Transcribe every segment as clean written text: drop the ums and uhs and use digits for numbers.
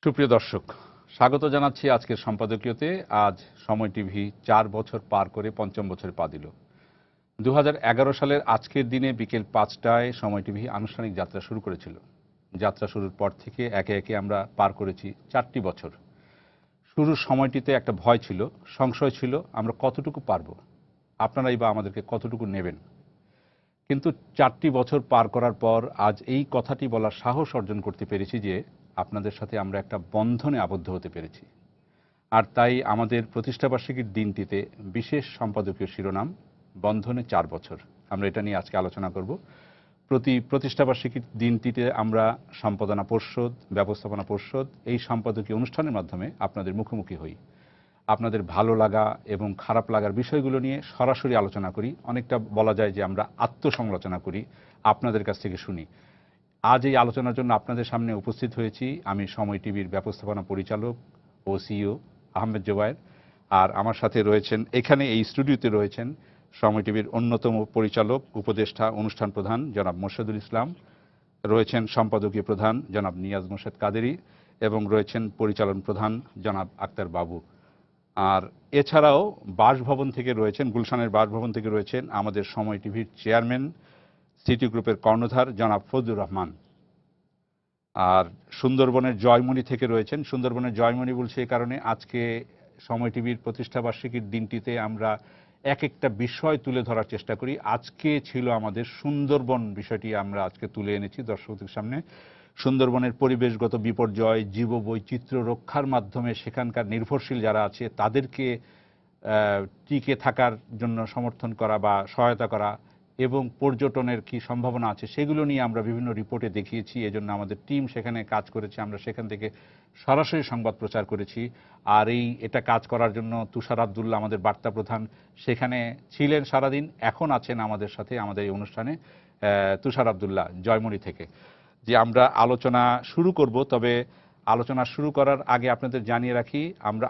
সুপ্রিয় দর্শক, স্বাগত জানাচ্ছি আজকের সম্পাদকীয়তে। আজ সময় টিভি ৪ বছর পার করে পঞ্চম বছরে পা দিল। ২০১১ সালের আজকের দিনে বিকেল ৫টায় সময় টিভি আনুষ্ঠানিক যাত্রা শুরু করেছিল। যাত্রা শুরুর পর থেকে একে একে আমরা পার করেছি ৪টি বছর। শুরুর সময়টিতে একটা ভয় ছিল, সংশয় ছিল, আমরা কতটুকু পারব, আপনারাই বা আমাদেরকে কতটুকু নেবেন। কিন্তু ৪টি বছর পার করার পর আজ এই কথাটি বলার সাহস অর্জন করতে পেরেছি যে আপনাদের সাথে আমরা একটা বন্ধনে আবদ্ধ হতে পেরেছি। আর তাই আমাদের প্রতিষ্ঠাবার্ষিকীর দিনটিতে বিশেষ সম্পাদকীয় শিরোনাম বন্ধনে ৪ বছর। আমরা এটা নিয়ে আজকে আলোচনা করব। প্রতি প্রতিষ্ঠাবার্ষিকীর দিনটিতে আমরা সম্পাদনা পর্ষদ, ব্যবস্থাপনা পর্ষদ এই সম্পাদকীয় অনুষ্ঠানের মাধ্যমে আপনাদের মুখোমুখি হই। আপনাদের ভালো লাগা এবং খারাপ লাগার বিষয়গুলো নিয়ে সরাসরি আলোচনা করি। অনেকটা বলা যায় যে আমরা আত্মসমালোচনা করি, আপনাদের কাছ থেকে শুনি। আজ এই আলোচনার জন্য আপনাদের সামনে উপস্থিত হয়েছি আমি সময় টিভির ব্যবস্থাপনা পরিচালক ও সিইও আহমেদ জোবায়ের। আর আমার সাথে রয়েছেন, এখানে এই স্টুডিওতে রয়েছেন সময় টিভির অন্যতম পরিচালক, উপদেষ্টা, অনুষ্ঠান প্রধান জনাব মোর্শেদুল ইসলাম, রয়েছেন সম্পাদকীয় প্রধান জনাব নিয়াজ মোর্শেদ কাদেরী এবং রয়েছেন পরিচালন প্রধান জনাব আক্তার বাবু। আর এছাড়াও বাসভবন থেকে রয়েছেন, গুলশানের বাসভবন থেকে রয়েছেন আমাদের সময় টিভির চেয়ারম্যান, সিটি গ্রুপের কর্ণধার জনাব ফজলুর রহমান। আর সুন্দরবনের জয়মণি থেকে রয়েছেন, সুন্দরবনের জয়মণি বলছি এই কারণে আজকে সময় টিভির প্রতিষ্ঠাবার্ষিকীর দিনটিতে আমরা এক একটা বিষয় তুলে ধরার চেষ্টা করি। আজকে ছিল আমাদের সুন্দরবন বিষয়টি আমরা আজকে তুলে এনেছি দর্শকদের সামনে। সুন্দরবনের পরিবেশগত বিপর্যয়, জীববৈচিত্র্য রক্ষার মাধ্যমে সেখানকার নির্ভরশীল যারা আছে তাদেরকে টিকে থাকার জন্য সমর্থন করা বা সহায়তা করা এবং পর্যটনের কি সম্ভাবনা আছে সেগুলো নিয়ে আমরা বিভিন্ন রিপোর্টে দেখিয়েছি। এজন্য আমাদের টিম সেখানে কাজ করেছে, আমরা সেখান থেকে সরাসরি সংবাদ প্রচার করেছি। আর এটা কাজ করার জন্য তুষার আব্দুল্লাহ আমাদের বার্তা প্রধান সেখানে ছিলেন সারাদিন, এখন আছেন আমাদের সাথে আমাদের এই অনুষ্ঠানে তুষার আব্দুল্লাহ জয়মণি থেকে। যে আমরা আলোচনা শুরু করব, তবে আলোচনা শুরু করার আগে আপনাদের জানিয়ে রাখি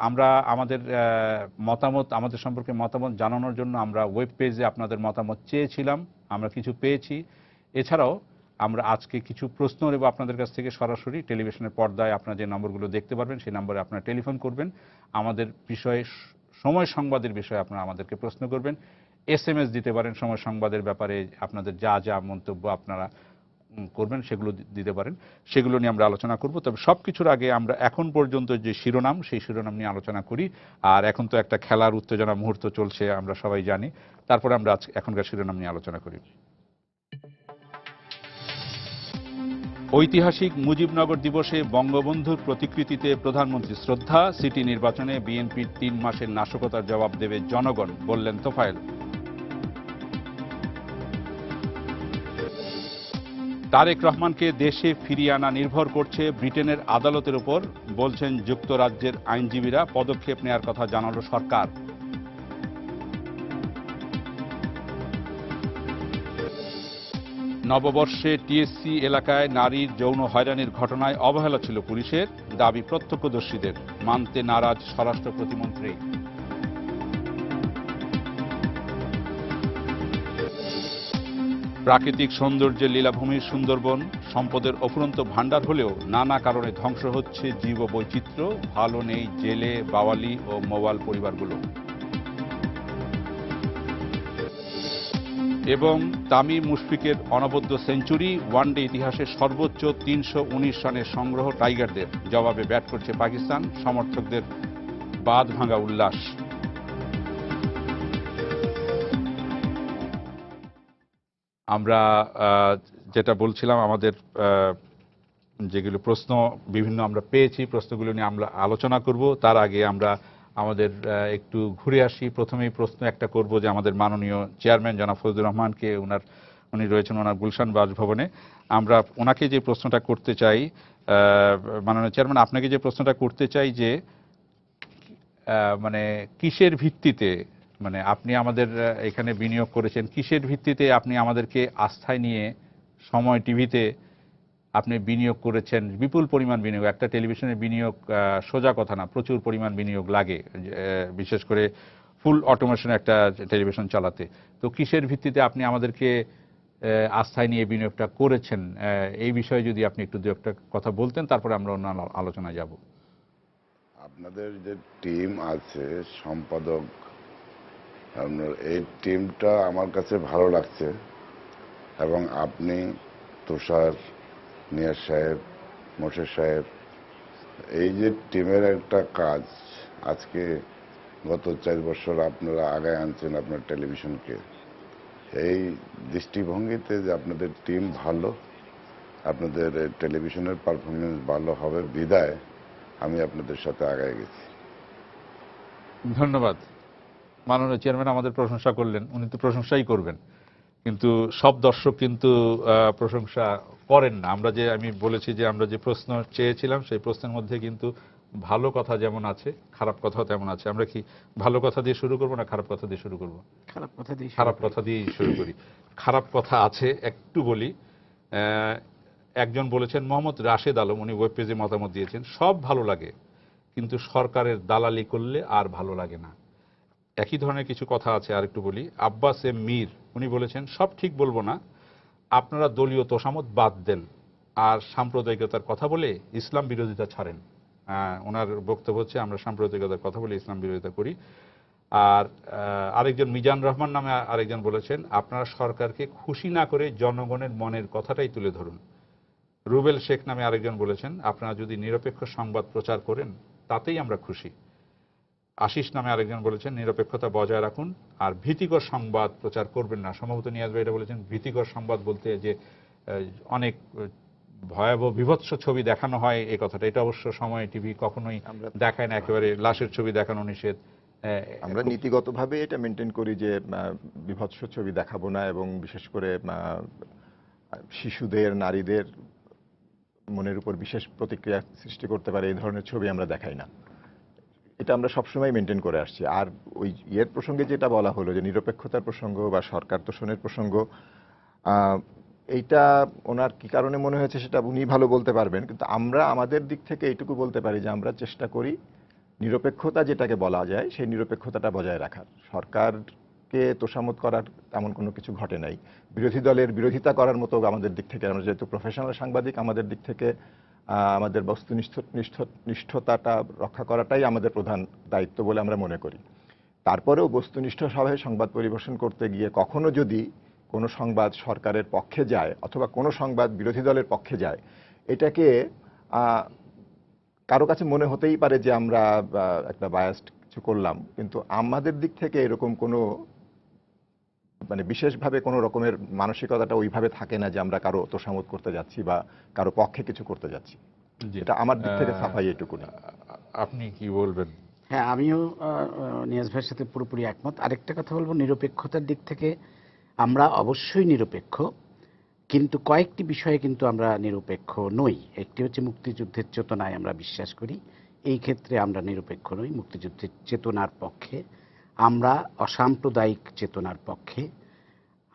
আমরা আমাদের মতামত, আমাদের সম্পর্কে মতামত জানানোর জন্য আমরা ওয়েব পেজে আপনাদের মতামত চেয়েছিলাম, আমরা কিছু পেয়েছি। এছাড়াও আমরা আজকে কিছু প্রশ্ন নেব আপনাদের কাছ থেকে সরাসরি। টেলিভিশনের পর্দায় আপনারা যে নম্বরগুলো দেখতে পারবেন সেই নম্বরে আপনারা টেলিফোন করবেন, আমাদের বিষয়ে, সময় সংবাদের বিষয়ে আপনারা আমাদেরকে প্রশ্ন করবেন। SMS দিতে পারেন সময় সংবাদের ব্যাপারে আপনাদের যা যা মন্তব্য আপনারা করবেন সেগুলো দিতে পারেন, সেগুলো নিয়ে আমরা আলোচনা করব। তবে সব কিছুর আগে আমরা এখন পর্যন্ত যে শিরোনাম, সেই শিরোনাম নিয়ে আলোচনা করি। আর এখন তো একটা খেলার উত্তেজনা মুহূর্ত চলছে, আমরা সবাই জানি। তারপরে আমরা এখনকার শিরোনাম নিয়ে আলোচনা করি। ঐতিহাসিক মুজিবনগর দিবসে বঙ্গবন্ধুর প্রতিকৃতিতে প্রধানমন্ত্রী শ্রদ্ধা, সিটি নির্বাচনে বিএনপির 3 মাসের নাশকতার জবাব দেবে জনগণ, বললেন তোফায়েল। তারেক রহমানকে দেশে ফিরিয়ে আনা নির্ভর করছে ব্রিটেনের আদালতের উপর, বলছেন যুক্তরাজ্যের আইনজীবীরা। পদক্ষেপ নেওয়ার কথা জানালো সরকার। নববর্ষে টিএসসি এলাকায় নারীর যৌন হয়রানির ঘটনায় অবহেলা ছিল পুলিশের, দাবি প্রত্যক্ষদর্শীদের, মানতে নারাজ স্বরাষ্ট্র প্রতিমন্ত্রী। প্রাকৃতিক সৌন্দর্যের লীলাভূমির সুন্দরবন সম্পদের অফুরন্ত ভাণ্ডার হলেও নানা কারণে ধ্বংস হচ্ছে জীববৈচিত্র্য, ভালো নেই জেলে, বাওয়ালি ও মোবাল পরিবারগুলো। এবং তামিম মুশফিকের অনবদ্য সেঞ্চুরি, ওয়ানডে ইতিহাসের সর্বোচ্চ 319 রানের সংগ্রহ টাইগারদের, জবাবে ব্যাট করছে পাকিস্তান, সমর্থকদের বাঁধ ভাঙা উল্লাস। আমরা যেটা বলছিলাম, আমাদের যেগুলো প্রশ্ন বিভিন্ন আমরা পেয়েছি, প্রশ্নগুলো নিয়ে আমরা আলোচনা করব। তার আগে আমরা আমাদের একটু ঘুরে আসি। প্রথমেই প্রশ্ন একটা করব যে আমাদের মাননীয় চেয়ারম্যান জনাব ফজলুর রহমানকে, উনি রয়েছেন ওনার গুলশান বাসভবনে। আমরা ওনাকে যে প্রশ্নটা করতে চাই, মাননীয় চেয়ারম্যান আপনাকে যে প্রশ্নটা করতে চাই যে মানে কিসের ভিত্তিতে, মানে আপনি আমাদের এখানে বিনিয়োগ করেছেন, কিসের ভিত্তিতে আপনি আমাদেরকে আস্থায় নিয়ে সময় টিভিতে আপনি বিনিয়োগ করেছেন? বিপুল পরিমাণ বিনিয়োগ, একটা টেলিভিশনের বিনিয়োগ সোজা কথা না, প্রচুর পরিমাণ বিনিয়োগ লাগে, বিশেষ করে ফুল অটোমেশন একটা টেলিভিশন চালাতে। তো কিসের ভিত্তিতে আপনি আমাদেরকে আস্থায় নিয়ে বিনিয়োগটা করেছেন, এই বিষয়ে যদি আপনি একটু দু একটা কথা বলতেন, তারপরে আমরা অন্য আলোচনায় যাব। আপনাদের যে টিম আছে সম্পাদক, আপনার এই টিমটা আমার কাছে ভালো লাগছে, এবং আপনি, তুষার, নিয়াজ সাহেব, মোর্শেদ সাহেব, এই যে টিমের একটা কাজ, আজকে গত 4 বছর আপনারা আগায় আনছেন আপনার টেলিভিশনকে, এই দৃষ্টিভঙ্গিতে যে আপনাদের টিম ভালো, আপনাদের টেলিভিশনের পারফরমেন্স ভালো হবে বিদায় আমি আপনাদের সাথে আগায় গেছি। ধন্যবাদ। মাননীয় চেয়ারম্যান আমাদের প্রশংসা করলেন, উনি তো প্রশংসাই করবেন, কিন্তু সব দর্শক কিন্তু প্রশংসা করেন না। আমি বলেছি যে আমরা যে প্রশ্ন চেয়েছিলাম সেই প্রশ্নের মধ্যে কিন্তু ভালো কথা যেমন আছে, খারাপ কথাও তেমন আছে। আমরা কি ভালো কথা দিয়ে শুরু করব না খারাপ কথা দিয়ে শুরু করব? খারাপ কথা দিয়ে শুরু করি। খারাপ কথা আছে, একটু বলি। একজন বলেছেন, মোহাম্মদ রাশেদ আলম, উনি ওয়েব পেজে মতামত দিয়েছেন, সব ভালো লাগে কিন্তু সরকারের দালালি করলে আর ভালো লাগে না। একই ধরনের কিছু কথা আছে, আর একটু বলি। আব্বাস এম মীর, উনি বলেছেন, সব ঠিক বলবো না, আপনারা দলীয় তোষামত বাদ দেন আর সাম্প্রদায়িকতার কথা বলে ইসলাম বিরোধিতা ছাড়েন। ওনার বক্তব্য হচ্ছে, আমরা সাম্প্রদায়িকতার কথা বলে ইসলাম বিরোধিতা করি। আর আরেকজন মিজান রহমান নামে আরেকজন বলেছেন, আপনারা সরকারকে খুশি না করে জনগণের মনের কথাটাই তুলে ধরুন। রুবেল শেখ নামে আরেকজন বলেছেন, আপনারা যদি নিরপেক্ষ সংবাদ প্রচার করেন তাতেই আমরা খুশি। আশিস নামে আরেকজন বলেছেন, নিরপেক্ষতা বজায় রাখুন আর ভীতিকর সংবাদ প্রচার করবেন না। সম্ভবত নিয়াজ ভাই এটা বলেছেন। ভীতিকর সংবাদ বলতে যে অনেক ভয়াবহ বিভৎস ছবি দেখানো হয়, এই কথাটা, এটা অবশ্য সময় টিভি কখনোই দেখায় না, একেবারে লাশের ছবি দেখানো নিষেধ। আমরা নীতিগতভাবে এটা মেনটেন করি যে বিভৎস ছবি দেখাবো না, এবং বিশেষ করে শিশুদের, নারীদের মনের উপর বিশেষ প্রতিক্রিয়া সৃষ্টি করতে পারে এই ধরনের ছবি আমরা দেখাই না। এটা আমরা সবসময় মেনটেন করে আসছি। আর ওই প্রসঙ্গে যেটা বলা হলো যে নিরপেক্ষতার প্রসঙ্গ বা সরকার তোষণের প্রসঙ্গ, এইটা ওনার কি কারণে মনে হয়েছে সেটা উনি ভালো বলতে পারবেন, কিন্তু আমরা আমাদের দিক থেকে এইটুকু বলতে পারি যে আমরা চেষ্টা করি নিরপেক্ষতা যেটাকে বলা যায় সেই নিরপেক্ষতাটা বজায় রাখার। সরকারকে তোষামত করার তেমন কোনো কিছু ঘটে নাই। বিরোধী দলের বিরোধিতা করার মতো আমাদের দিক থেকে, আমরা যেহেতু প্রফেশনাল সাংবাদিক, আমাদের দিক থেকে আমাদের বস্তুনিষ্ঠতাটা রক্ষা করাটাই আমাদের প্রধান দায়িত্ব বলে আমরা মনে করি। তারপরেও বস্তুনিষ্ঠভাবে সংবাদ পরিবেশন করতে গিয়ে কখনো যদি কোনো সংবাদ সরকারের পক্ষে যায় অথবা কোনো সংবাদ বিরোধী দলের পক্ষে যায়, এটাকে কারো কাছে মনে হতেই পারে যে আমরা একটা বায়াসড কিছু করলাম, কিন্তু আমাদের দিক থেকে এরকম কোনো বিশেষভাবে কোনো রকমের মানসিকতাটা ওইভাবে থাকে না যে আমরা কারো তোষামত করতে যাচ্ছি বা কারো পক্ষে কিছু করতে যাচ্ছি। এটা আমার দিক থেকে সাফাই এটুকুনি। আপনি কি বলবেন? হ্যাঁ, আমিও নিয়াজ ভাইয়ের সাথে পুরোপুরি একমত। আরেকটা কথা বলবো, নিরপেক্ষতার দিক থেকে আমরা অবশ্যই নিরপেক্ষ, কিন্তু কয়েকটি বিষয়ে কিন্তু আমরা নিরপেক্ষ নই। একটি হচ্ছে মুক্তিযুদ্ধের চেতনায় আমরা বিশ্বাস করি, এই ক্ষেত্রে আমরা নিরপেক্ষ নই। মুক্তিযুদ্ধের চেতনার পক্ষে আমরা, অসাম্প্রদায়িক চেতনার পক্ষে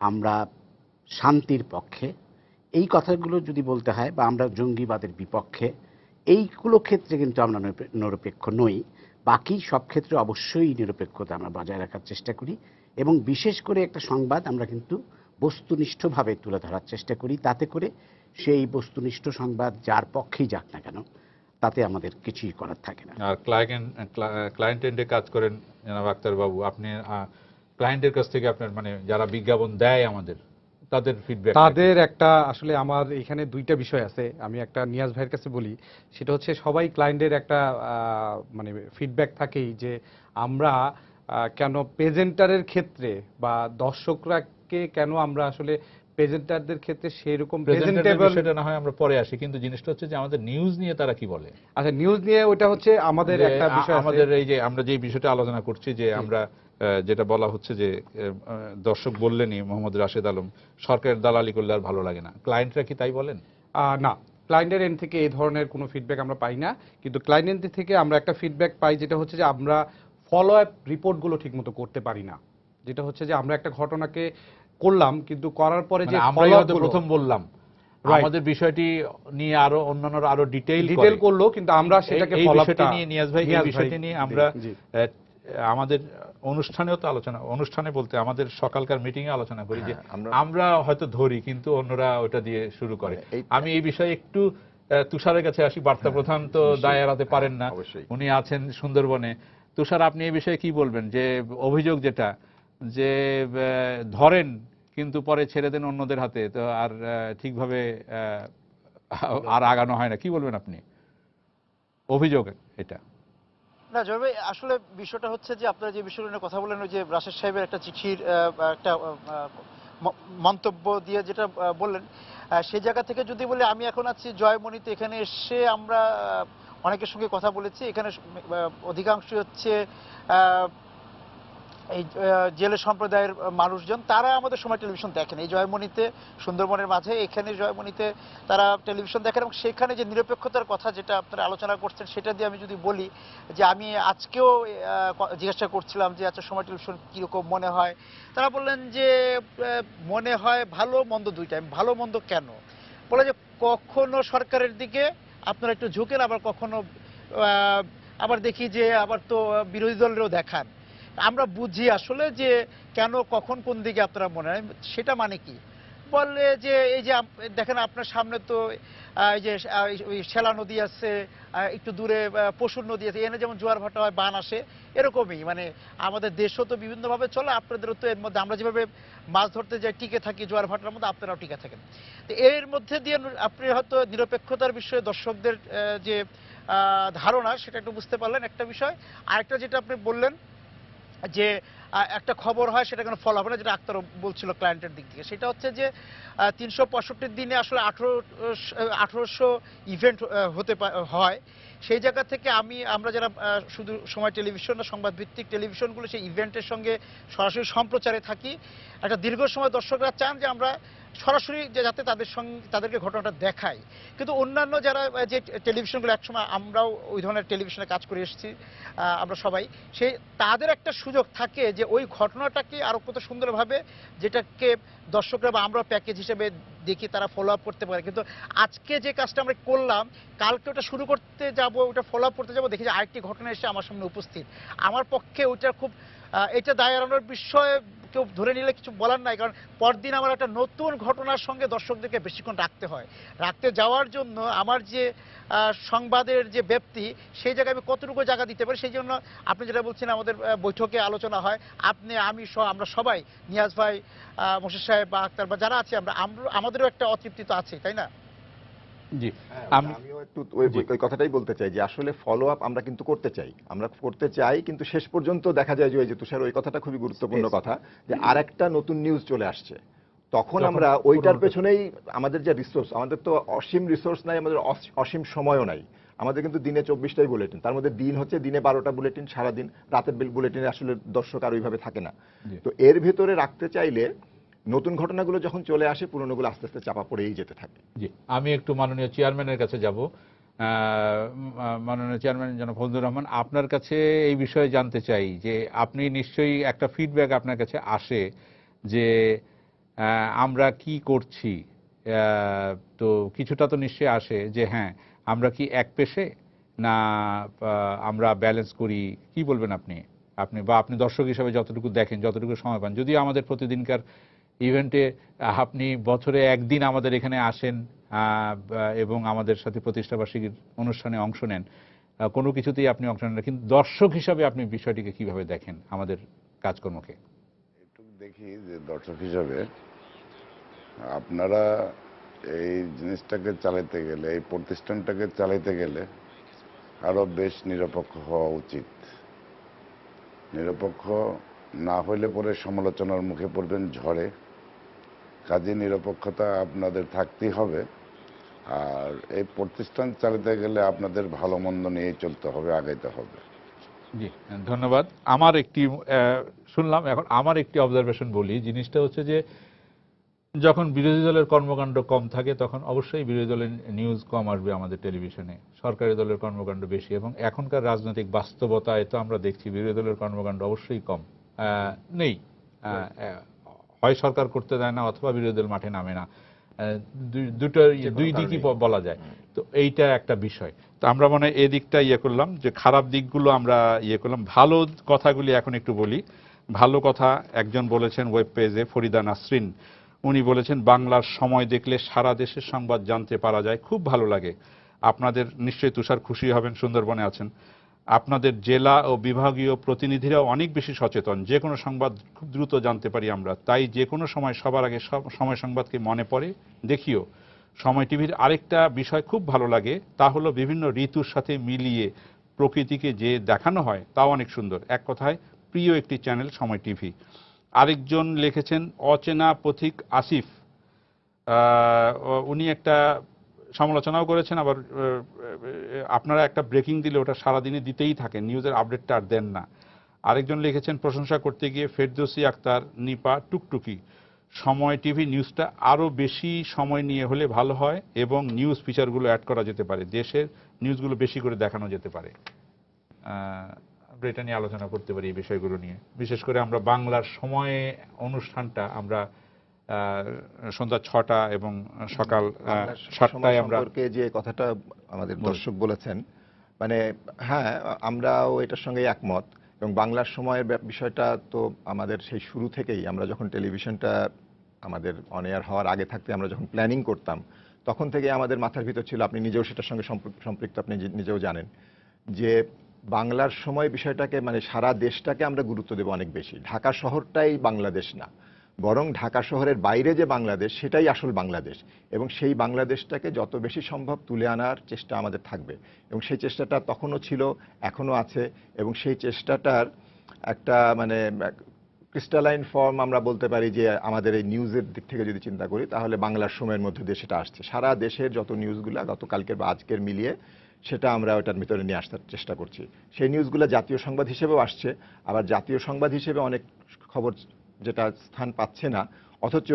আমরা, শান্তির পক্ষে। এই কথাগুলো যদি বলতে হয়, বা আমরা জঙ্গিবাদের বিপক্ষে, এইগুলো ক্ষেত্রে কিন্তু আমরা নিরপেক্ষ নই। বাকি সব ক্ষেত্রে অবশ্যই নিরপেক্ষতা আমরা বজায় রাখার চেষ্টা করি, এবং বিশেষ করে একটা সংবাদ আমরা কিন্তু বস্তুনিষ্ঠভাবে তুলে ধরার চেষ্টা করি, তাতে করে সেই বস্তুনিষ্ঠ সংবাদ যার পক্ষেই যাক না কেন তাতে আমাদের কিছুই করার থাকে না। আর ক্লায়েন্ট এন্ডে কাজ করেন জনাব আক্তার বাবু, আপনি ক্লায়েন্টের কাছ থেকে আপনার যারা বিজ্ঞাপন দেয় আমাদের, তাদের ফিডব্যাক, তাদের একটা, আসলে আমার এখানে দুইটা বিষয় আছে, আমি একটা নিয়াজ ভাইয়ের কাছে বলি। সেটা হচ্ছে, সবাই ক্লায়েন্টের একটা ফিডব্যাক থাকেই যে আমরা কেন প্রেজেন্টারের ক্ষেত্রে বা দর্শকরাকে কেন আমরা আসলে প্রেজেন্টারদের ক্ষেত্রে সেরকম প্রেজেন্টেবল, সেটা না হয় আমরা পরে আসি, কিন্তু জিনিসটা হচ্ছে যে আমাদের নিউজ নিয়ে তারা কি বলে। আচ্ছা, নিউজ নিয়ে ওইটা হচ্ছে আমাদের একটা বিষয়। আমাদের এই যে আমরা যে বিষয়টা আলোচনা করছি, যে আমরা যেটা বলা হচ্ছে যে দর্শক বললেনই, মোহাম্মদ রাশেদ আলম, সরকারের দালালি করলে আর ভালো লাগে না, ক্লায়েন্টরা কি তাই বলেন? না, ক্লায়েন্টের এন্ড থেকে এই ধরনের কোনো ফিডব্যাক আমরা পাই না, কিন্তু ক্লায়েন্টের থেকে আমরা একটা ফিডব্যাক পাই, যেটা হচ্ছে যে আমরা ফলো আপ রিপোর্টগুলো ঠিকমতো করতে পারি না। যেটা হচ্ছে যে আমরা একটা ঘটনাকে করলাম, কিন্তু করার পরে যে আমরা প্রথম বললাম আমাদের বিষয়টি নিয়ে আরো অন্যান্যরা আরো ডিটেইল করলো, কিন্তু আমরা সেটাকে ফলো আপটা নিয়ে নিয়াজ ভাই, এই বিষয়টি নিয়ে আমরা আমাদের অনুষ্ঠানেও তো অনুষ্ঠানে বলতে আমাদের সকালকার মিটিং এ আলোচনা করি যে হ্যাঁ, আমরা হয়তো ধরি কিন্তু অন্যরা ওটা দিয়ে শুরু করে। মানে আমি এই বিষয়ে একটু তুষারের কাছে আসি। বার্তা প্রধান তো দায় এড়াতে পারেন না, অবশ্যই। উনি আছেন সুন্দরবনে। তুষার, আপনি এই বিষয়ে কি বলবেন, যে অভিযোগ যেটা যে ধরেন কিন্তু পরে ছেড়ে দেন অন্যদের হাতে, তো আর ঠিকভাবে আর আগানো হয় না, কি বলবেন আপনি? অভিযোগ এটা। না জয় ভাই, আসলে বিষয়টা হচ্ছে যে আপনারা যে বিষয়গুলো নিয়ে কথা বলেন, ওই যে রাশেদ সাহেবের একটা চিঠির একটা মন্তব্য দিয়ে যেটা বললেন, সেই জায়গা থেকে যদি বলি, আমি এখন আছি জয়মণিতে। এখানে এসে আমরা অনেকের সঙ্গে কথা বলেছি। এখানে অধিকাংশই হচ্ছে এই জেলে সম্প্রদায়ের মানুষজন, তারা আমাদের সময় টেলিভিশন দেখেন এই জয়মণিতে, সুন্দরবনের মাঝে এখানে জয়মণিতে তারা টেলিভিশন দেখেন। এবং সেখানে যে নিরপেক্ষতার কথা যেটা আপনারা আলোচনা করছেন, সেটা দিয়ে আমি যদি বলি যে আমি আজকেও জিজ্ঞাসা করছিলাম যে আচ্ছা সময় টেলিভিশন কীরকম মনে হয়, তারা বললেন যে মনে হয় ভালো মন্দ দুইটাই। ভালো মন্দ কেন বলে যে কখনো সরকারের দিকে আপনারা একটু ঝুঁকেন, আবার কখনো আবার দেখি যে আবার তো বিরোধী দলেরও দেখান। আমরা বুঝি আসলে যে কেন কখন কোন দিকে আপনারা মনে হয়, সেটা মানে কি বললে যে এই যে দেখেন আপনার সামনে তো এই যে ওই শেলা নদী আছে, একটু দূরে পশুর নদী আছে, এনে যেমন জোয়ার ভাটা হয়, বান আসে, এরকমই মানে আমাদের দেশও তো বিভিন্নভাবে চলে, আপনাদেরও তো এর মধ্যে আমরা যেভাবে মাছ ধরতে যাই টিকে থাকি জোয়ার ভাটার মধ্যে, আপনারাও টিকে থাকেন। তো এর মধ্যে দিয়ে আপনি হয়তো নিরপেক্ষতার বিষয়ে দর্শকদের যে ধারণা সেটা একটু বুঝতে পারলেন একটা বিষয়। আরেকটা যেটা আপনি বললেন যে একটা খবর হয় সেটা কোনো ফলো হবে না, যেটা আক্তার বলছিল ক্লায়েন্টের দিক থেকে, সেটা হচ্ছে যে 365 দিনে আসলে 1800 ইভেন্ট হতে হয়। সেই জায়গা থেকে আমরা যারা শুধু সময় টেলিভিশন না সংবাদ ভিত্তিক টেলিভিশনগুলো সেই ইভেন্টের সঙ্গে সরাসরি সম্প্রচারে থাকি, একটা দীর্ঘ সময় দর্শকরা চান যে আমরা সরাসরি যাতে তাদেরকে ঘটনাটা দেখাই। কিন্তু অন্যান্য যারা যে টেলিভিশনগুলো একসময় আমরাও ওই ধরনের টেলিভিশনে কাজ করে এসেছি আমরা সবাই, সেই তাদের একটা সুযোগ থাকে যে ওই ঘটনাটাকে আরো কত সুন্দরভাবে, যেটাকে দর্শকরা বা আমরা প্যাকেজ হিসেবে দেখি, তারা ফলো আপ করতে পারে। কিন্তু আজকে যে কাজটা আমরা করলাম, কালকে ওটা শুরু করতে যাব, ওটা ফলো আপ করতে যাব, দেখি যে আরেকটি ঘটনা এসে আমার সামনে উপস্থিত। আমার পক্ষে ওইটা খুব এটা দায় এড়ানোর বিষয়ে কেউ ধরে নিলে কিছু বলার নাই, কারণ পরদিন আমার একটা নতুন ঘটনার সঙ্গে দর্শকদেরকে বেশিক্ষণ রাখতে যাওয়ার জন্য আমার যে সংবাদের যে ব্যাপ্তি, সেই জায়গায় আমি কতটুকু জায়গা দিতে পারি। সেই জন্য আপনি যেটা বলছেন আমাদের বৈঠকে আলোচনা হয়, আপনি আমি আমরা সবাই, নিয়াজ ভাই, মোর্শেদ সাহেব বা আক্তার বা যারা আছে, আমাদেরও একটা অতৃপ্তি তো আছে, তাই না? জি, আমিও একটু ওই কথাটাই বলতে চাই যে আসলে ফলো আপ আমরা কিন্তু করতে চাই, কিন্তু শেষ পর্যন্ত দেখা যায় যে ওই যে তুষার ওই কথাটা খুবই গুরুত্বপূর্ণ কথা, যে আরেকটা নতুন নিউজ চলে আসছে, তখন আমরা ওইটার পেছনেই আমাদের যে রিসোর্স, আমাদের তো অসীম রিসোর্স নাই, আমাদের অসীম সময়ও নাই। আমাদের কিন্তু দিনে 24টাই বুলেটিন, তার মধ্যে দিন হচ্ছে দিনে 12টা বুলেটিন, সারাদিন রাতের বুলেটিনে আসলে দর্শক আর ওইভাবে থাকে না। তো এর ভেতরে রাখতে চাইলে নতুন ঘটনাগুলো যখন চলে আসে, পুরনোগুলো আস্তে আস্তে চাপা পড়েই যেতে থাকে। জি, আমি একটু মাননীয় চেয়ারম্যানের কাছে যাব। মাননীয় চেয়ারম্যান জনাব ফজলুর রহমান, আপনার কাছে এই বিষয়ে জানতে চাই যে আপনি নিশ্চয়ই একটা ফিডব্যাক আপনার কাছে আসে যে আমরা কি করছি, তো কিছুটা তো নিশ্চয়ই আসে যে হ্যাঁ আমরা কি এক পেশে না আমরা ব্যালেন্স করি, কি বলবেন আপনি বা আপনি দর্শক হিসাবে যতটুকু দেখেন, যতটুকু সময় পান, যদিও আমাদের প্রতিদিনকার ইভেন্টে আপনি বছরে একদিন আমাদের এখানে আসেন এবং আমাদের সাথে প্রতিষ্ঠাবার্ষিকীর অনুষ্ঠানে অংশ নেন, কোনো কিছুতেই আপনি অংশ নেন না, কিন্তু দর্শক হিসাবে আপনি বিষয়টিকে কিভাবে দেখেন আমাদের কাজকর্মকে? একটু দেখি যে দর্শক হিসাবে আপনারা এই জিনিসটাকে চালাতে গেলে, এই প্রতিষ্ঠানটাকে চালাতে গেলে আরো বেশ নিরপেক্ষ হওয়া উচিত। নিরপেক্ষ না হইলে পরে সমালোচনার মুখে পড়বেন ঝড়ে। কাজে নিরপেক্ষতা আপনাদের থাকতেই হবে। আর এই প্রতিষ্ঠান চালাতে গেলে আপনাদের ভালো মন্দ নিয়েই চলতে হবে, আগাইতে হবে। জি, ধন্যবাদ। আমার একটি শুনলাম, এখন আমার একটি অবজারভেশন বলি। জিনিসটা হচ্ছে যে যখন বিরোধী দলের কর্মকাণ্ড কম থাকে তখন অবশ্যই বিরোধী দলের নিউজ কম আসবে আমাদের টেলিভিশনে, সরকারি দলের কর্মকাণ্ড বেশি, এবং এখনকার রাজনৈতিক বাস্তবতায় তো আমরা দেখছি বিরোধী দলের কর্মকাণ্ড অবশ্যই কম নেই। হয় সরকার করতে দেয় না, অথবা বিরোধী দল মাঠে নামে না। দুটো যে কোনো দুই দিকই কারণেই। বলা যায়। তো এইটা একটা বিষয়। তো আমরা মনে হয় এই দিকটা ইয়ে করলাম, যে খারাপ দিকগুলো আমরা ইয়ে করলাম। ভালো কথাগুলি এখন একটু বলি। ভালো কথা একজন বলেছেন ওয়েব পেজে, ফরিদা নাসরিন, উনি বলেছেন বাংলার সময় দেখলে সারা দেশের সংবাদ জানতে পারা যায়, খুব ভালো লাগে। আপনাদের নিশ্চয়ই তুষার খুশি হবেন, সুন্দরবনে আছেন, আপনাদের জেলা ও বিভাগীয় প্রতিনিধিরাও অনেক বেশি সচেতন, যে কোনো সংবাদ খুব দ্রুত জানতে পারি আমরা, তাই যে কোনো সময় সবার আগে সময় সংবাদকে মনে পড়ে দেখিও। সময় টিভির আরেকটা বিষয় খুব ভালো লাগে, তা হলো বিভিন্ন ঋতুর সাথে মিলিয়ে প্রকৃতিকে যে দেখানো হয় তাও অনেক সুন্দর। এক কথায় প্রিয় একটি চ্যানেল সময় টিভি। আরেকজন লিখেছেন অচেনা পথিক আসিফ, উনি একটা সমালোচনাও করেছেন, আবার আপনারা একটা ব্রেকিং দিলে ওটা সারাদিনে দিতেই থাকেন, নিউজের আপডেটটা আর দেন না। আরেকজন লিখেছেন প্রশংসা করতে গিয়ে ফেরদৌসী আক্তার নিপা টুকটুকি, সময় টিভি নিউজটা আরও বেশি সময় নিয়ে হলে ভালো হয় এবং নিউজ ফিচারগুলো অ্যাড করা যেতে পারে, দেশের নিউজগুলো বেশি করে দেখানো যেতে পারে। আমরা এটা নিয়ে আলোচনা করতে পারি, এই বিষয়গুলো নিয়ে। বিশেষ করে আমরা বাংলার সময়ে অনুষ্ঠানটা আমরা সন্ধ্যা 6টা এবং সকাল বাংলার 7টায় সময় আমরা সম্পর্কে যে কথাটা আমাদের দর্শক বলেছেন, মানে হ্যাঁ, আমরাও এটার সঙ্গে একমত। এবং বাংলার সময়ের বিষয়টা তো আমাদের সেই শুরু থেকেই, আমরা যখন টেলিভিশনটা আমাদের অন এয়ার হওয়ার আগে থাকতে আমরা যখন প্ল্যানিং করতাম, তখন থেকে আমাদের মাথার ভিতর ছিল, আপনি নিজেও সেটার সঙ্গে সম্পৃক্ত, আপনি নিজেও জানেন যে বাংলার সময় বিষয়টাকে, মানে সারা দেশটাকে আমরা গুরুত্ব দেব অনেক বেশি। ঢাকা শহরটাই বাংলাদেশ না, বরং ঢাকা শহরের বাইরে যে বাংলাদেশ, সেটাই আসল বাংলাদেশ। এবং সেই বাংলাদেশটাকে যত বেশি সম্ভব তুলে আনার চেষ্টা আমাদের থাকবে, এবং সেই চেষ্টাটা তখনও ছিল, এখনও আছে। এবং সেই চেষ্টাটার একটা মানে ক্রিস্টালাইন ফর্ম আমরা বলতে পারি যে আমাদের এই নিউজের দিক থেকে যদি চিন্তা করি, তাহলে বাংলার সময়ের মধ্যে দিয়ে সেটা আসছে। সারা দেশের যত নিউজগুলো গতকালকের বা আজকের মিলিয়ে, সেটা আমরা ওটার ভিতরে নিয়ে আসার চেষ্টা করছি। সেই নিউজগুলো জাতীয় সংবাদ হিসেবেও আসছে, আবার জাতীয় সংবাদ হিসেবে অনেক খবর যেটা স্থান পাচ্ছে না, অথচ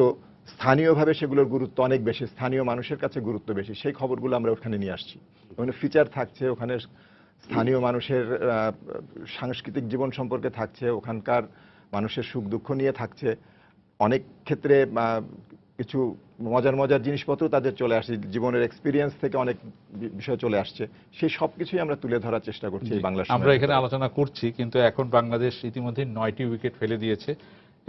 স্থানীয়ভাবে সেগুলোর গুরুত্ব অনেক বেশি, স্থানীয় মানুষের কাছে গুরুত্ব বেশি, সেই খবরগুলো আমরা ওখানে নিয়ে আসছি। ওখানে ফিচার থাকছে, ওখানে স্থানীয় মানুষের সাংস্কৃতিক জীবন সম্পর্কে থাকছে, ওখানকার মানুষের সুখ দুঃখ নিয়ে থাকছে, অনেক ক্ষেত্রে কিছু মজার মজার জিনিসপত্র তাদের চলে আসছে, জীবনের এক্সপিরিয়েন্স থেকে অনেক বিষয় চলে আসছে। সেই সব কিছুই আমরা তুলে ধরার চেষ্টা করছি এই বাংলা আমরা এখানে আলোচনা করছি, কিন্তু এখন বাংলাদেশ ইতিমধ্যে 9টি উইকেট ফেলে দিয়েছে,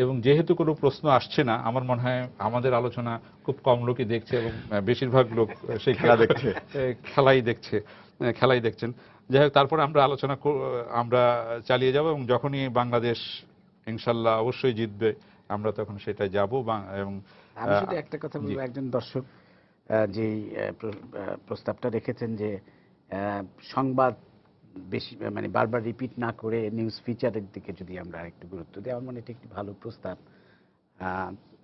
এবং যেহেতু কোনো প্রশ্ন আসছে না, আমার মনে হয় আমাদের আলোচনা খুব কম লোকই দেখছে, এবং বেশিরভাগ লোক সেই খেলা দেখছে, খেলাই দেখছেন। যাই হোক, তারপরে আমরা আলোচনা আমরা চালিয়ে যাব, এবং যখনই বাংলাদেশ ইনশাল্লাহ অবশ্যই জিতবে, আমরা তখন সেটা যাব। এবং আমি শুধু একটা কথা বলবো, একজন দর্শক যে প্রস্তাবটা রেখেছেন যে সংবাদ বেশি মানে বারবার রিপিট না করে নিউজ ফিচারের দিকে যদি আমরা একটু গুরুত্ব দিই, আমার মনে হয় এটা একটি ভালো প্রস্তাব।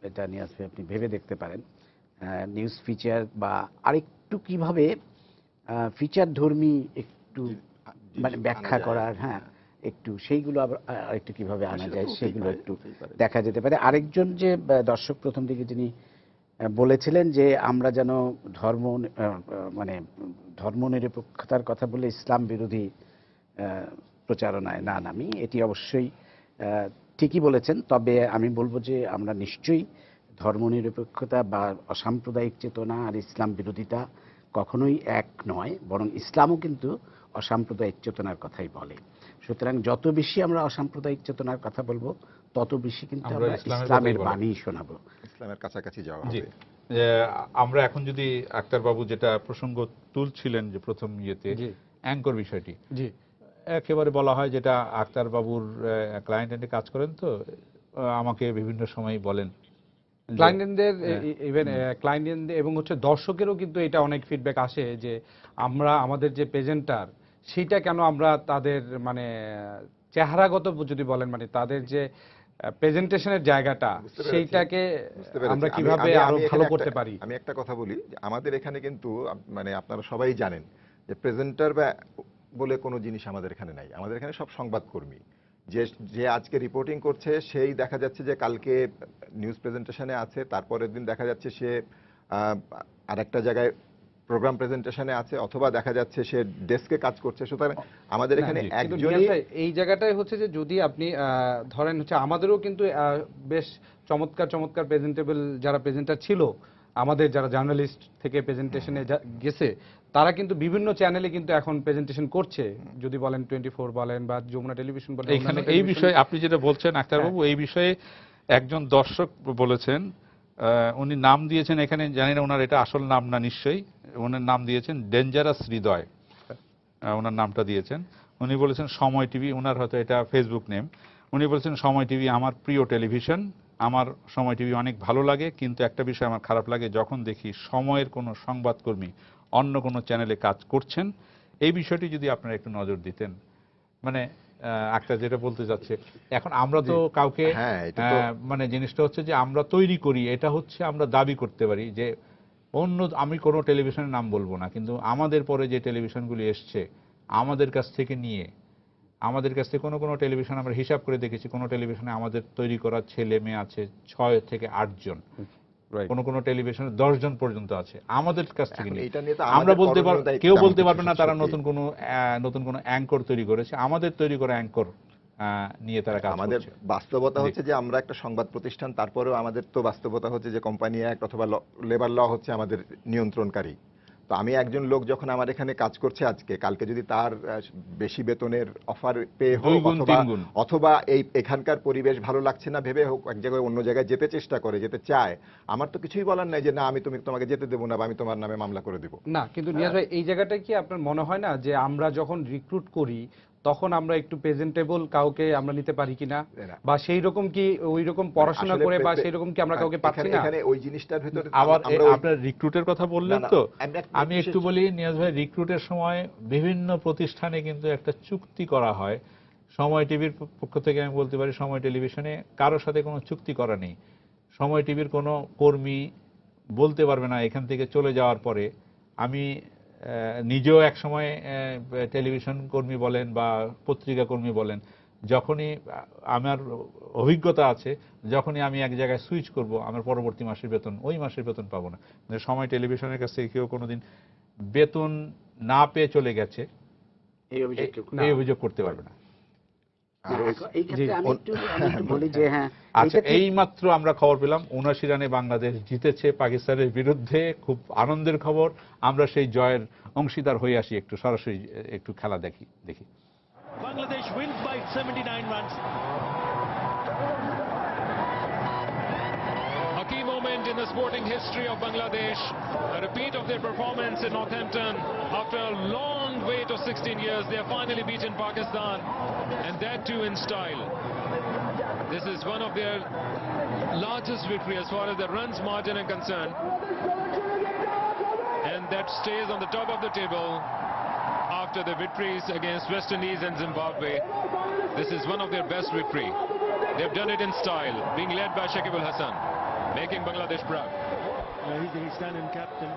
এটা নিয়ে আসবে, আপনি ভেবে দেখতে পারেন। নিউজ ফিচার বা আরেকটু কিভাবে ফিচার ধর্মী একটু মানে ব্যাখ্যা করার, হ্যাঁ, একটু সেইগুলো আবার আরেকটু কিভাবে আনা যায় সেগুলো একটু দেখা যেতে পারে। আরেকজন যে দর্শক প্রথম দিকে যিনি বলেছিলেন যে আমরা যেন মানে ধর্মনিরপেক্ষতার কথা বলে ইসলাম বিরোধী প্রচারণায় না নামি, এটি অবশ্যই ঠিকই বলেছেন। তবে আমি বলবো যে আমরা নিশ্চয়ই ধর্মনিরপেক্ষতা বা অসাম্প্রদায়িক চেতনা আর ইসলাম বিরোধিতা কখনোই এক নয়, বরং ইসলামও কিন্তু অসাম্প্রদায়িক চেতনার কথাই বলে। সুতরাং যত বেশি আমরা অসাম্প্রদায়িক চেতনার কথা বলবো, তত বেশি কিন্তু আমরা ইসলামের বাণী শোনাবো, ইসলামের কাছাকাছি যাওয়া জি। হবে। আমরা এখন যদি আক্তার বাবু যেটা প্রসঙ্গ তুলছিলেন যে প্রথম ইয়েতে অ্যাঙ্কর বিষয়টি, জি, একেবারে বলা হয়, যেটা আক্তার বাবুর ক্লায়েন্টে কাজ করেন, তো আমাকে বিভিন্ন সময় বলেন ক্লায়েন্টদের ইভেন ক্লায়েন্টদের এবং হচ্ছে দর্শকেরও কিন্তু এটা অনেক ফিডব্যাক আসে যে আমরা আমাদের যে প্রেজেন্টার, সেইটা কেন আমরা তাদের মানে চেহারাগত যদি বলেন, মানে তাদের যে প্রেজেন্টেশনের জায়গাটা, সেইটাকে আমরা কিভাবে আরো ভালো করতে পারি। আমি একটা কথা বলি, যে আমাদের এখানে কিন্তু মানে আপনারা সবাই জানেন যে প্রেজেন্টার বা বলে কোনো জিনিস আমাদের এখানে নাই। আমাদের এখানে সব সংবাদকর্মী, যে যে আজকে রিপোর্টিং করছে সেই দেখা যাচ্ছে যে কালকে নিউজ প্রেজেন্টেশনে আছে, তারপরের দিন দেখা যাচ্ছে সে আরেকটা জায়গায় প্রোগ্রাম প্রেজেন্টেশনে আছে, অথবা দেখা যাচ্ছে সে ডেস্কে কাজ করছে। সুতরাং আমাদের এখানে একজনই এই জায়গাটাই হচ্ছে যে যদি আপনি ধরেন হচ্ছে আমাদেরও কিন্তু বেশ চমৎকার চমৎকার প্রেজেন্টেবল যারা প্রেজেন্টার ছিল, আমাদের যারা জার্নালিস্ট থেকে প্রেজেন্টেশনে গেছে তারা কিন্তু বিভিন্ন চ্যানেলে কিন্তু এখন প্রেজেন্টেশন করছে, যদি বলেন 24 বলেন বা যমুনা টেলিভিশন বলেন। এখানে এই বিষয়ে আপনি যেটা বলছেন আক্তারবাবু, এই বিষয়ে একজন দর্শক বলেছেন, উনি নাম দিয়েছেন, এখানে জানি না ওনার এটা আসল নাম না, নিশ্চয়ই ওনার নাম দিয়েছেন ডেঞ্জারাস হৃদয়, ওনার নামটা দিয়েছেন। উনি বলেছেন সময় টিভি, ওনার হয়তো এটা ফেসবুক নেম, উনি বলেছেন সময় টিভি আমার প্রিয় টেলিভিশন, আমার সময় টিভি অনেক ভালো লাগে, কিন্তু একটা বিষয় আমার খারাপ লাগে যখন দেখি সময়ের কোনো সংবাদকর্মী অন্য কোনো চ্যানেলে কাজ করছেন। এই বিষয়টি যদি আপনারা একটু নজর দিতেন। মানে একটা যেটা বলতে যাচ্ছে, এখন আমরা তো কাউকে মানে জিনিসটা হচ্ছে যে আমরা তৈরি করি, এটা হচ্ছে আমরা দাবি করতে পারি যে অন্য, আমি কোনো টেলিভিশনের নাম বলবো না, কিন্তু আমাদের পরে যে টেলিভিশনগুলি এসছে আমাদের কাছ থেকে নিয়ে, আমাদের কাছ থেকে কোনো টেলিভিশন আমরা হিসাব করে দেখেছি, কোনো টেলিভিশনে আমাদের তৈরি করা ছেলে মেয়ে আছে 6 থেকে 8 জন, কোনো টেলিভিশনে 10 জন পর্যন্ত আছে আমাদের কাছ থেকে নিয়ে। আমরা বলতে পারবো, কেউ বলতে পারবে না তারা নতুন কোনো অ্যাঙ্কর তৈরি করেছে, আমাদের তৈরি করা অ্যাঙ্কর নিয়ে তারা কাজ করছে। আমাদের বাস্তবতা হচ্ছে যে আমরা একটা সংবাদ প্রতিষ্ঠান, তারপরেও আমাদের তো বাস্তবতা হচ্ছে যে কোম্পানি অ্যাক্ট অথবা লেবার ল হচ্ছে আমাদের নিয়ন্ত্রণকারী। তো আমি একজন লোক যখন আমার এখানে কাজ করছে আজকে, কালকে যদি তার বেশি বেতনের অফার পেয়ে হোক অথবা এই এখানকার পরিবেশ ভালো লাগছে না ভেবে হোক এক জায়গায় অন্য জায়গায় যেতে চেষ্টা করে, যেতে চায়, আমার তো কিছুই বলার নাই যে না আমি তোমাকে যেতে দেবো না বা আমি তোমার নামে মামলা করে দেবো না। কিন্তু নিয়াজ ভাই এই জায়গাটায় কি আপনার মনে হয় না যে আমরা যখন রিক্রুট করি তখন আমরা একটু প্রেজেন্টেবল কাউকে আমরা নিতে পারি কিনা, বা সেই রকম কি ওই রকম পড়াশোনা করে বা সেই রকম কি আমরা কাউকে পাচ্ছি না? এখানে ওই জিনিসটার ভিতরে আবার আপনার রিক্রুটের কথা বললেন তো, আমি একটু বলি নিয়াজ ভাই, রিক্রুটের সময় বিভিন্ন প্রতিষ্ঠানে কিন্তু একটা চুক্তি করা হয়। সময় টিভির পক্ষ থেকে আমি বলতে পারি, সময় টেলিভিশনে কারোর সাথে কোনো চুক্তি করা নেই। সময় টিভির কোনো কর্মী বলতে পারবে না এখান থেকে চলে যাওয়ার পরে, আমি নিজেও এক সময় টেলিভিশন কর্মী বলেন বা পত্রিকা কর্মী বলেন, যখনই আমার অভিজ্ঞতা আছে, যখনই আমি এক জায়গায় সুইচ করব আমার পরবর্তী মাসের বেতন ওই মাসের বেতন পাবো না। সময় টেলিভিশনের কাছ থেকে কেউ কোনোদিন বেতন না পেয়ে চলে গেছে এই অভিযোগ করতে পারবে না। আচ্ছা, এই মাত্র আমরা খবর পেলাম ৭৯ রানে বাংলাদেশ জিতেছে পাকিস্তানের বিরুদ্ধে, খুব আনন্দের খবর। আমরা সেই জয়ের অংশীদার হয়ে আসি, একটু সরাসরি একটু খেলা দেখি। Bangladesh wins by 79 runs. A key moment in the sporting history of Bangladesh. A repeat of their performance in Northampton. After a long wait of 16 years, they have finally beaten Pakistan, and that too in style. This is one of their largest victory as far as the runs margin is concerned, and that stays on the top of the table after the victories against West Indies and Zimbabwe. This is one of their best victory. They've done it in style, being led by Shakib Al Hasan, making Bangladesh proud. He's standing captain.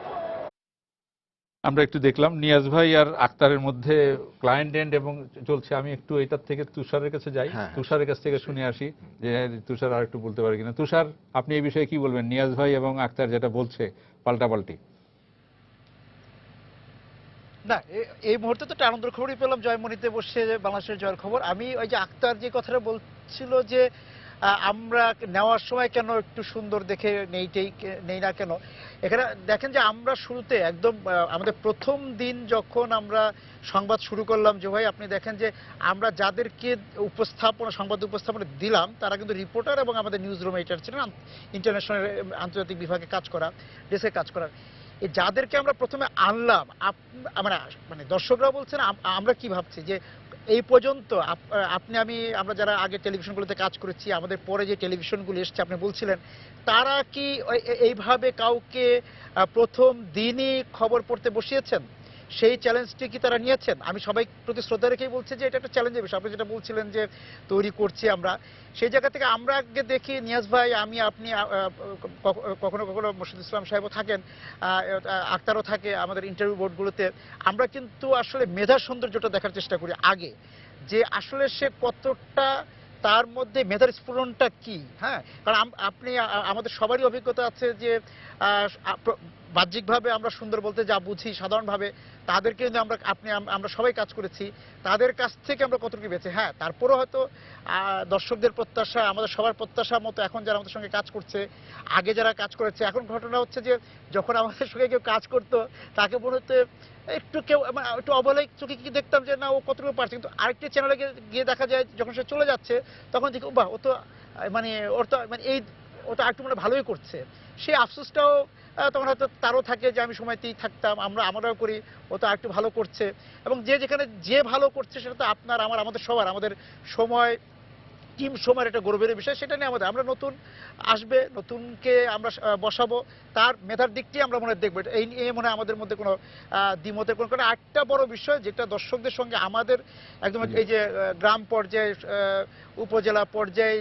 আমরা একটু দেখলাম নিয়াজ ভাই আর আক্তারের মধ্যে client and এবং চলছে। আমি একটু এটার থেকে তুষারের কাছে যাই, তুষারের কাছ থেকে শুনে আসি যে তুষার আর একটু বলতে পারে কিনা। তুষার, আপনি এই বিষয়ে কি বলবেন? নিয়াজ ভাই এবং আক্তার যেটা বলছে পাল্টাপাল্টি। না, এই মুহূর্তে তো একটা আনন্দের খবরই পেলাম, জয়মণিতে বসে বাংলাদেশের জয়ের খবর। আমি ওই যে আক্তার যে কথাটা বলছিল যে আমরা নেওয়ার সময় কেন একটু সুন্দর দেখে নেই না কেন, এখানে দেখেন যে আমরা শুরুতে একদম আমাদের প্রথম দিন যখন আমরা সংবাদ শুরু করলাম, যে ভাই আপনি দেখেন যে আমরা যাদেরকে সংবাদ উপস্থাপনা দিলাম তারা কিন্তু রিপোর্টার এবং আমাদের নিউজ রুম এডিটর ছিলেন, ইন্টারন্যাশনাল আন্তর্জাতিক বিভাগে কাজ করা, ডেস্কে কাজ করার। এই যাদেরকে আমরা প্রথমে আনলাম, মানে দর্শকরা বলছেন আমরা কি ভাবছি যে এই পর্যন্ত আমরা যারা আগে টেলিভিশনগুলোতে কাজ করেছি, আমাদের পরে যে টেলিভিশনগুলো এসছে, আপনি বলছিলেন তারা কি এইভাবে কাউকে প্রথম দিনই খবর পড়তে বসিয়েছেন? সেই চ্যালেঞ্জটি কি তারা নিয়েছেন? আমি সবাই প্রতি শ্রদ্ধা রেখেই বলছি যে এটা একটা চ্যালেঞ্জের বিষয়। আপনি যেটা বলছিলেন যে তৈরি করছি আমরা, সেই জায়গা থেকে আমরা আগে দেখি নিয়াজ ভাই, আপনি কখনো কখনো মোর্শেদুল ইসলাম সাহেবও থাকেন, আক্তারও থাকে আমাদের ইন্টারভিউ বোর্ডগুলোতে, আমরা কিন্তু আসলে মেধা সৌন্দর্যটা দেখার চেষ্টা করি আগে, যে আসলে সে কতটা, তার মধ্যে মেধার স্ফুরণটা কি। হ্যাঁ, কারণ আপনি আমাদের সবারই অভিজ্ঞতা আছে যে বাহ্যিকভাবে আমরা সুন্দর বলতে যা বুঝি সাধারণভাবে তাদেরকে কিন্তু আমরা সবাই কাজ করেছি, তাদের কাছ থেকে আমরা কতটুকু বেঁচে, হ্যাঁ তারপরেও হয়তো দর্শকদের প্রত্যাশা, আমাদের সবার প্রত্যাশা মতো এখন যারা আমাদের সঙ্গে কাজ করছে, আগে যারা কাজ করেছে, এখন ঘটনা হচ্ছে যে যখন আমাদের সঙ্গে কেউ কাজ করতো তাকে মনে হতো একটু কেউ একটু অবহেলায় চোখে কি দেখতাম যে না ও কতটুকু পারছে, কিন্তু আরেকটি চ্যানেলে গিয়ে দেখা যায় যখন সে চলে যাচ্ছে তখন দেখি বাহ ও তো ওর তো এই ও তো আরেকটু মানে ভালোই করছে, সেই আফসোসটাও তখন হয়তো তারও থাকে যে আমি সময়তেই থাকতাম, আমরাও করি, ও তো আরেকটু ভালো করছে। এবং যেখানে যে ভালো করছে সেটা তো আমাদের সবার, আমাদের সময় টিম সময়ের একটা গৌরবের বিষয়, সেটা নিয়ে আমরা নতুন আসবে, নতুনকে আমরা বসাবো, তার মেধার দিকটি আমরা মনে দেখবো, এই নিয়ে মনে হয় আমাদের মধ্যে কোনো দ্বিমতের কোনো কারণ। একটা বড় বিষয় যেটা দর্শকদের সঙ্গে আমাদের একদম এই যে গ্রাম পর্যায়ে, উপজেলা পর্যায়ে,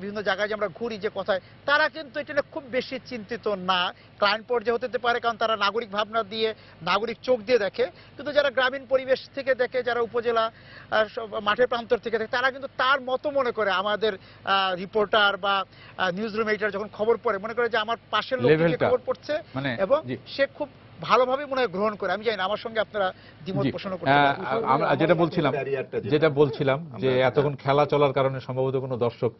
বিভিন্ন জায়গায় যে আমরা ঘুরি যে কথায়, তারা কিন্তু এটা খুব বেশি চিন্তিত না। ক্লায়েন্ট পর্যায়ে হতে পারে কারণ তারা নাগরিক ভাবনা দিয়ে, নাগরিক চোখ দিয়ে দেখে, কিন্তু যারা গ্রামীণ পরিবেশ থেকে দেখে, যারা উপজেলা মাঠের প্রান্তর থেকে দেখে, তারা কিন্তু তার মতো মনে করে আমাদের রিপোর্টার বা নিউজ রুম এডিটর যখন খবর পড়ে মনে করে যে আমার পাশের লোক খবর পড়ছে, এবং সে খুব ভালোভাবে মনে হয় গ্রহণ করে। আমি জানি না, আমার সঙ্গে আপনারা দ্বিমত পোষণ করতে পারেন। আমরা যেটা বলছিলাম যে এতক্ষণ খেলা চলার কারণে সম্ভবত কোনো দর্শক